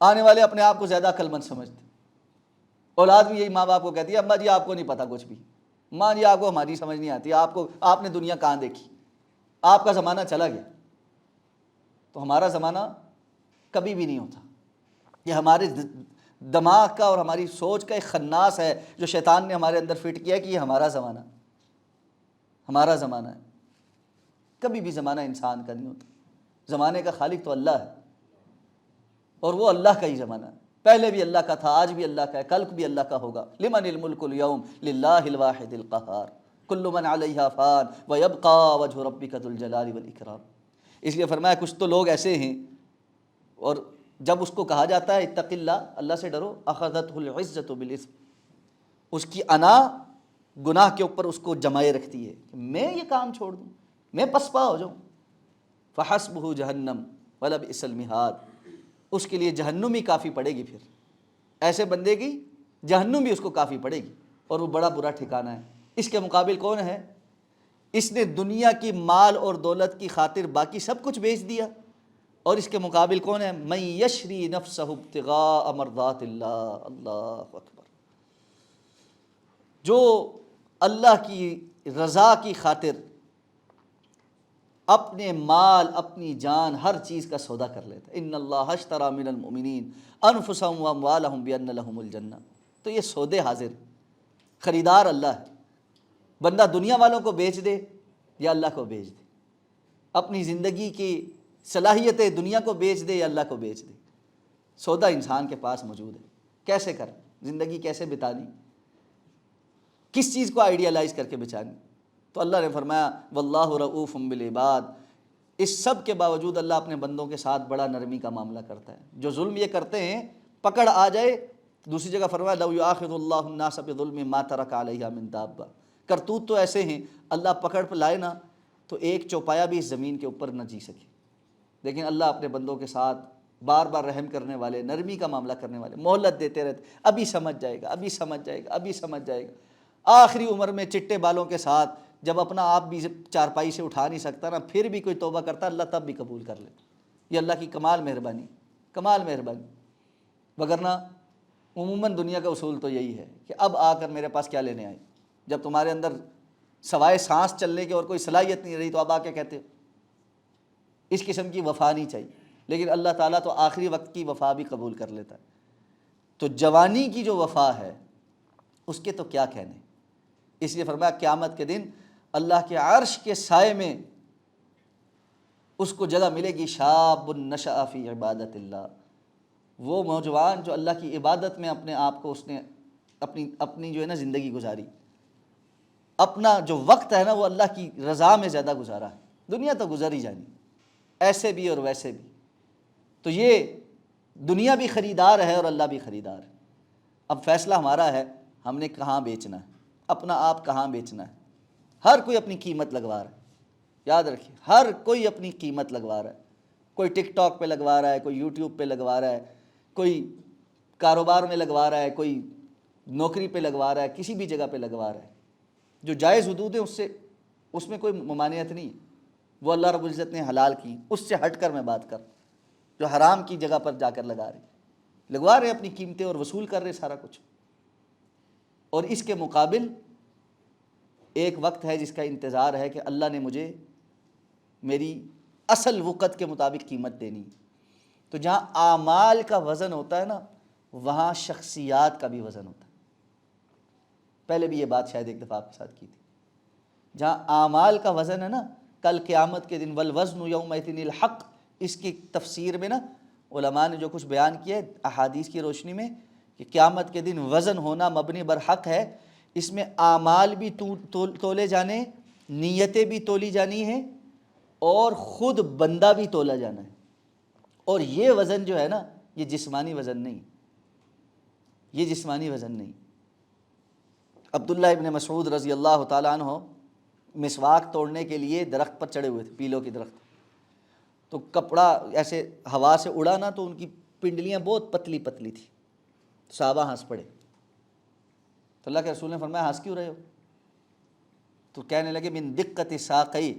Speaker 1: آنے والے اپنے آپ کو زیادہ عقل مند سمجھتے۔ اولاد بھی یہی ماں باپ کو کہتی ہے، اماں جی آپ کو نہیں پتہ کچھ بھی، ماں جی آپ کو ہماری سمجھ نہیں آتی، آپ نے دنیا کہاں دیکھی، آپ کا زمانہ چلا گیا۔ تو ہمارا زمانہ کبھی بھی نہیں ہوتا، یہ ہمارے دماغ کا اور ہماری سوچ کا ایک خناس ہے جو شیطان نے ہمارے اندر فٹ کیا ہے کہ یہ ہمارا زمانہ ہے۔ کبھی بھی زمانہ انسان کا نہیں ہوتا، زمانے کا خالق تو اللہ ہے، اور وہ اللہ کا ہی زمانہ ہے۔ پہلے بھی اللہ کا تھا، آج بھی اللہ کا ہے، کل بھی اللہ کا ہوگا۔ لمن الملک اليوم للہ الواحد القہار کل من علیہا فان ویبقى وجہ ربک ذو الجلال والاکرام۔ اس لیے فرمایا کچھ تو لوگ ایسے ہیں، اور جب اس کو کہا جاتا ہے اتق اللہ، اللہ سے ڈرو، اخذتہ العزۃ بالاثم، اس کی انا گناہ کے اوپر اس کو جمائے رکھتی ہے کہ میں یہ کام چھوڑ دوں، میں پسپا ہو جاؤں۔ فحسبہ جہنم ولبئس المہاد، اس کے لیے جہنم ہی کافی پڑے گی، پھر ایسے بندے کی جہنم بھی اس کو کافی پڑے گی، اور وہ بڑا برا ٹھکانہ ہے۔ اس کے مقابل کون ہے؟ اس نے دنیا کی مال اور دولت کی خاطر باقی سب کچھ بیچ دیا، اور اس کے مقابل کون ہے؟ من یشری نفسہ ابتغاء مرضات اللہ، اللہ اکبر، جو اللہ کی رضا کی خاطر اپنے مال، اپنی جان، ہر چیز کا سودا کر لیتا ہے۔ ان اللہ اشتری من المؤمنین انفسهم واموالهم بان لهم الجنہ، تو یہ سودے حاضر، خریدار اللہ ہے۔ بندہ دنیا والوں کو بیچ دے یا اللہ کو بیچ دے، اپنی زندگی کی صلاحیتیں دنیا کو بیچ دے یا اللہ کو بیچ دے، سودا انسان کے پاس موجود ہے۔ کیسے کر زندگی کیسے بتانی، کس چیز کو آئیڈیالائز کر کے بچانی؟ تو اللہ نے فرمایا واللہ رؤوف بالعباد، اس سب کے باوجود اللہ اپنے بندوں کے ساتھ بڑا نرمی کا معاملہ کرتا ہے۔ جو ظلم یہ کرتے ہیں پکڑ آ جائے، دوسری جگہ فرمایا لو یؤاخذ اللہ الناس بظلم ما ترک علیہا من دابہ، کرتوت تو ایسے ہیں اللہ پکڑ پہ لائے نا تو ایک چوپایا بھی اس زمین کے اوپر نہ جی سکے، لیکن اللہ اپنے بندوں کے ساتھ بار بار رحم کرنے والے، نرمی کا معاملہ کرنے والے، مہلت دیتے رہتے، ابھی سمجھ جائے گا، ابھی سمجھ جائے گا، ابھی سمجھ جائے گا۔ آخری عمر میں چٹے بالوں کے ساتھ جب اپنا آپ بھی چارپائی سے اٹھا نہیں سکتا نا، پھر بھی کوئی توبہ کرتا، اللہ تب بھی قبول کر لیتا۔ یہ اللہ کی کمال مہربانی، وگرنہ عموماً دنیا کا اصول تو یہی ہے کہ اب آ کر میرے پاس کیا لینے آئے، جب تمہارے اندر سوائے سانس چلنے کی اور کوئی صلاحیت نہیں رہی تو اب آ کے کہتے ہو۔ اس قسم کی وفا نہیں چاہیے، لیکن اللہ تعالیٰ تو آخری وقت کی وفا بھی قبول کر لیتا ہے۔ تو جوانی کی جو وفا ہے اس کے تو کیا کہنے، اس لیے فرمایا قیامت کے دن اللہ کے عرش کے سائے میں اس کو جگہ ملے گی، شاب نشأ فی عبادت اللہ، وہ نوجوان جو اللہ کی عبادت میں اپنے آپ کو اس نے اپنی جو ہے نا زندگی گزاری، اپنا جو وقت ہے نا وہ اللہ کی رضا میں زیادہ گزارا ہے۔ دنیا تو گزر ہی جانی، ایسے بھی اور ویسے بھی، تو یہ دنیا بھی خریدار ہے اور اللہ بھی خریدار ہے۔ اب فیصلہ ہمارا ہے، ہم نے کہاں بیچنا ہے، اپنا آپ کہاں بیچنا ہے۔ ہر کوئی اپنی قیمت لگوا رہا ہے، یاد رکھیے، ہر کوئی اپنی قیمت لگوا رہا ہے۔ کوئی ٹک ٹاک پہ لگوا رہا ہے، کوئی یوٹیوب پہ لگوا رہا ہے، کوئی کاروبار میں لگوا رہا ہے، کوئی نوکری پہ لگوا رہا ہے، کسی بھی جگہ پہ لگوا رہا ہے۔ جو جائز حدود ہے اس میں کوئی ممانعت نہیں، وہ اللہ رب العزت نے حلال کی، اس سے ہٹ کر میں بات کر، جو حرام کی جگہ پر جا کر لگوا رہے اپنی قیمتیں اور وصول کر رہے سارا کچھ۔ اور اس کے مقابل ایک وقت ہے جس کا انتظار ہے کہ اللہ نے مجھے میری اصل وقت کے مطابق قیمت دینی۔ تو جہاں اعمال کا وزن ہوتا ہے نا، وہاں شخصیات کا بھی وزن ہوتا ہے۔ پہلے بھی یہ بات شاید ایک دفعہ آپ کے ساتھ کی تھی۔ جہاں اعمال کا وزن ہے نا، کل قیامت کے دن والوزن یومئذ الحق، اس کی تفسیر میں نا علماء نے جو کچھ بیان کیا ہے احادیث کی روشنی میں کہ قیامت کے دن وزن ہونا مبنی بر حق ہے، اس میں اعمال بھی تولے جانے، نیتیں بھی تولی جانی ہیں، اور خود بندہ بھی تولا جانا ہے۔ اور یہ وزن جو ہے نا، یہ جسمانی وزن نہیں، یہ جسمانی وزن نہیں۔ عبداللہ ابن مسعود رضی اللہ تعالیٰ عنہ مسواک توڑنے کے لیے درخت پر چڑھے ہوئے تھے، پیلوں کی درخت، تو کپڑا ایسے ہوا سے اڑا نا تو ان کی پنڈلیاں بہت پتلی پتلی تھی، صحابہ ہنس پڑے۔ تو اللہ کے رسول نے فرمایا ہنس کیوں رہے ہو؟ تو کہنے لگے من دقت ساقی،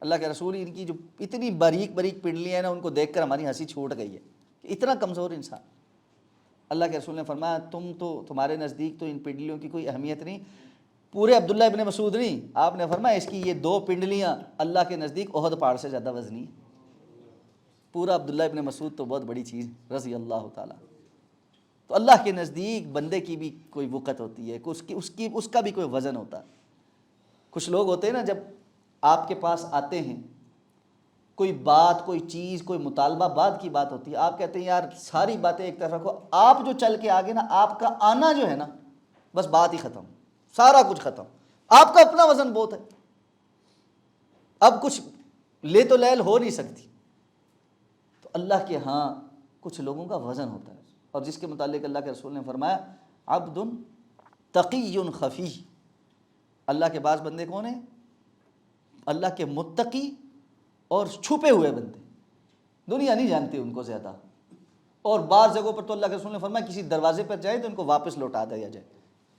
Speaker 1: اللہ کے رسول ان کی جو اتنی باریک باریک پنڈلیاں ہیں نا، ان کو دیکھ کر ہماری ہنسی چھوٹ گئی ہے کہ اتنا کمزور انسان۔ اللہ کے رسول نے فرمایا تمہارے نزدیک تو ان پنڈلیوں کی کوئی اہمیت نہیں، پورے عبداللہ ابن مسعود نہیں، آپ نے فرمایا اس کی یہ 2 پنڈلیاں اللہ کے نزدیک احد پہاڑ سے زیادہ وزنی ہیں۔ پورا عبداللہ ابن مسعود تو بہت بڑی چیز ہے رضی اللہ تعالیٰ۔ تو اللہ کے نزدیک بندے کی بھی کوئی وقت ہوتی ہے، اس کا بھی کوئی وزن ہوتا ہے۔ کچھ لوگ ہوتے ہیں نا، جب آپ کے پاس آتے ہیں کوئی بات، کوئی چیز، کوئی مطالبہ، بعد کی بات ہوتی ہے، آپ کہتے ہیں یار ساری باتیں ایک طرف رکھو، آپ جو چل کے آگے نا، آپ کا آنا جو ہے نا، بس بات ہی ختم، سارا کچھ ختم، آپ کا اپنا وزن بہت ہے، اب کچھ لے تو لیل ہو نہیں سکتی۔ تو اللہ کے ہاں کچھ لوگوں کا وزن ہوتا ہے، اور جس کے متعلق اللہ کے رسول نے فرمایا عبد تقی خفی، اللہ کے بعض بندے کون ہیں؟ اللہ کے متقی اور چھپے ہوئے بندے، دنیا نہیں جانتی ان کو زیادہ، اور بعض جگہوں پر تو اللہ کے رسول نے فرمایا کسی دروازے پر جائے تو ان کو واپس لوٹا دیا جائے،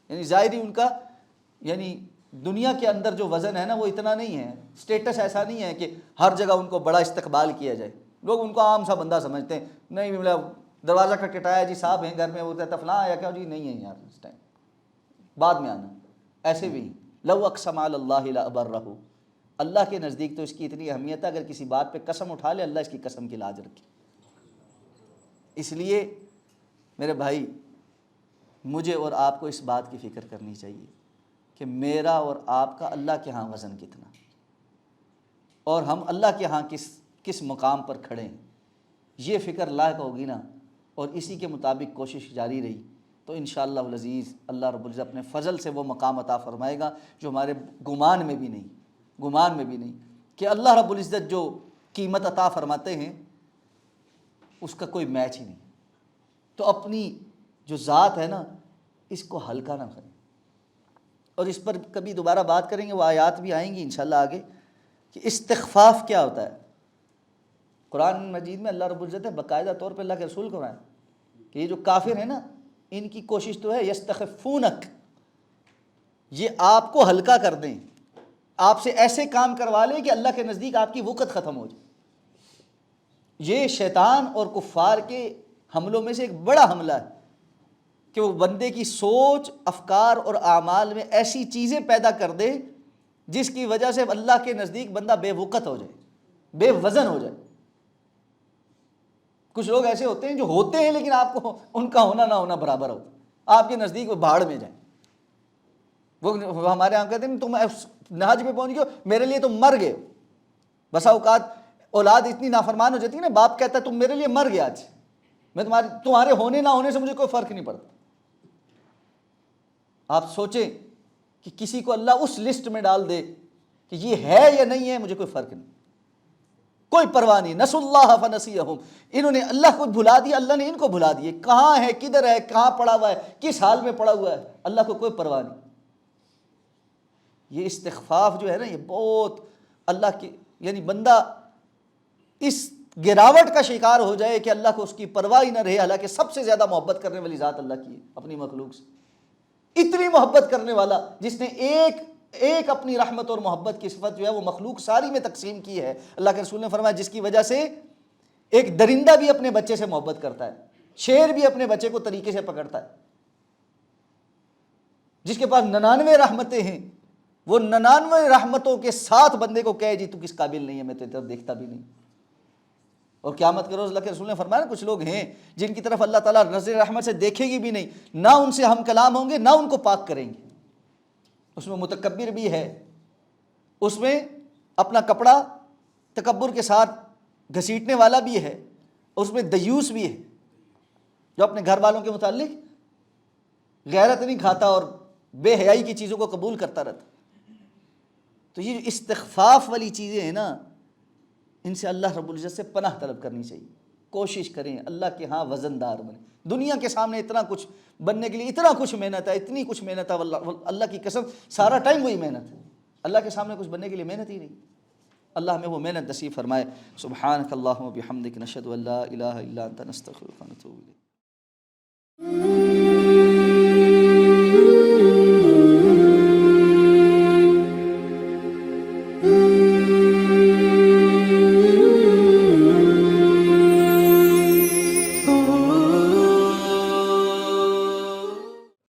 Speaker 1: یعنی ظاہری ان کا، یعنی دنیا کے اندر جو وزن ہے نا وہ اتنا نہیں ہے، سٹیٹس ایسا نہیں ہے کہ ہر جگہ ان کو بڑا استقبال کیا جائے، لوگ ان کو عام سا بندہ سمجھتے ہیں، نہیں مطلب دروازہ کھٹکھٹایا جی صاحب ہیں گھر میں، وہ کہتا فلاں آیا کیا جی نہیں ہے یار اس ٹائم، بعد میں آنا، ایسے بھی لو اقسم علی اللہ لابرہ، اللہ کے نزدیک تو اس کی اتنی اہمیت ہے، اگر کسی بات پہ قسم اٹھا لے اللہ اس کی قسم کی لاج رکھے۔ اس لیے میرے بھائی مجھے اور آپ کو اس بات کی فکر کرنی چاہیے کہ میرا اور آپ کا اللہ کے ہاں وزن کتنا، اور ہم اللہ کے ہاں کس مقام پر کھڑے ہیں، یہ فکر لاحق ہوگی نا، اور اسی کے مطابق کوشش جاری رہی تو انشاءاللہ العزیز اللہ رب العزت اپنے فضل سے وہ مقام عطا فرمائے گا جو ہمارے گمان میں بھی نہیں کہ اللہ رب العزت جو قیمت عطا فرماتے ہیں اس کا کوئی میچ ہی نہیں۔ تو اپنی جو ذات ہے نا اس کو ہلکا نہ کریں، اور اس پر کبھی دوبارہ بات کریں گے، وہ آیات بھی آئیں گی انشاءاللہ آگے کہ استخفاف کیا ہوتا ہے۔ قرآن مجید میں اللہ رب العزت نے باقاعدہ طور پہ اللہ کے رسول کو ہے کہ یہ جو کافر ہیں نا ان کی کوشش تو ہے یستخفونک، یہ آپ کو ہلکا کر دیں، آپ سے ایسے کام کروا لیں کہ اللہ کے نزدیک آپ کی وقت ختم ہو جائے۔ یہ شیطان اور کفار کے حملوں میں سے ایک بڑا حملہ ہے کہ وہ بندے کی سوچ، افکار اور اعمال میں ایسی چیزیں پیدا کر دے جس کی وجہ سے اللہ کے نزدیک بندہ بے وقت ہو جائے، بے وزن ہو جائے۔ کچھ لوگ ایسے ہوتے ہیں جو ہوتے ہیں لیکن آپ کو ان کا ہونا نہ ہونا برابر ہو، آپ کے نزدیک وہ بھاڑ میں جائیں۔ وہ ہمارے یہاں کہتے ہیں تم نہج پہ پہنچ گئے میرے لیے تم مر گئے۔ بسا اوقات اولاد اتنی نافرمان ہو جاتی ہے نا، باپ کہتا ہے تم میرے لیے مر گیا، آج میں تمہارے ہونے نہ ہونے سے مجھے کوئی فرق نہیں پڑتا۔ آپ سوچیں کہ کسی کو اللہ اس لسٹ میں ڈال دے کہ یہ ہے یا نہیں ہے، مجھے کوئی فرق نہیں، کوئی پرواہ نہیں۔ نسوا اللہ فنسیہم، انہوں نے اللہ کو بھلا دیا، اللہ نے ان کو بھلا دیے، کہاں ہے، کدھر ہے، کہاں پڑا ہوا ہے، کس حال میں پڑا ہوا ہے، اللہ کو کوئی پرواہ نہیں۔ یہ استخفاف جو ہے نا یہ بہت اللہ کی، یعنی بندہ اس گراوٹ کا شکار ہو جائے کہ اللہ کو اس کی پرواہ ہی نہ رہے، حالانکہ سب سے زیادہ محبت کرنے والی ذات اللہ کی ہے اپنی مخلوق سے، اتنی محبت کرنے والا جس نے ایک اپنی رحمت اور محبت کی صفت جو ہے وہ مخلوق ساری میں تقسیم کی ہے۔ اللہ کے رسول نے فرمایا جس کی وجہ سے ایک درندہ بھی اپنے بچے سے محبت کرتا ہے، شیر بھی اپنے بچے کو طریقے سے پکڑتا ہے، جس کے پاس 99 رحمتیں ہیں وہ 99 رحمتوں کے ساتھ بندے کو کہے جی تو کس قابل نہیں ہے، میں تیری طرف دیکھتا بھی نہیں۔ اور قیامت کے روز اللہ کے رسول نے فرمایا کچھ لوگ ہیں جن کی طرف اللہ تعالیٰ نظر رحمت سے دیکھے گی بھی نہیں، نہ ان سے ہم کلام ہوں گے، نہ ان کو پاک کریں گے۔ اس میں متکبر بھی ہے، اس میں اپنا کپڑا تکبر کے ساتھ گھسیٹنے والا بھی ہے، اس میں دیوس بھی ہے جو اپنے گھر والوں کے متعلق غیرت نہیں کھاتا اور بے حیائی کی چیزوں کو قبول کرتا رہتا۔ تو یہ جو استخفاف والی چیزیں ہیں نا، ان سے اللہ رب العزت سے پناہ طلب کرنی چاہیے۔ کوشش کریں اللہ کے ہاں وزن دار بنیں۔ دنیا کے سامنے اتنا کچھ بننے کے لیے اتنا کچھ محنت ہے، اتنی کچھ محنت ہے، اللہ کی قسم سارا ٹائم وہی محنت ہے، اللہ کے سامنے کچھ بننے کے لیے محنت ہی نہیں۔ اللہ ہمیں وہ محنت نصیب فرمائے۔ سبحانک اللہم و بحمدک، نشہد ان لا الہ الا انت، نستغفرک و نتوب الیک۔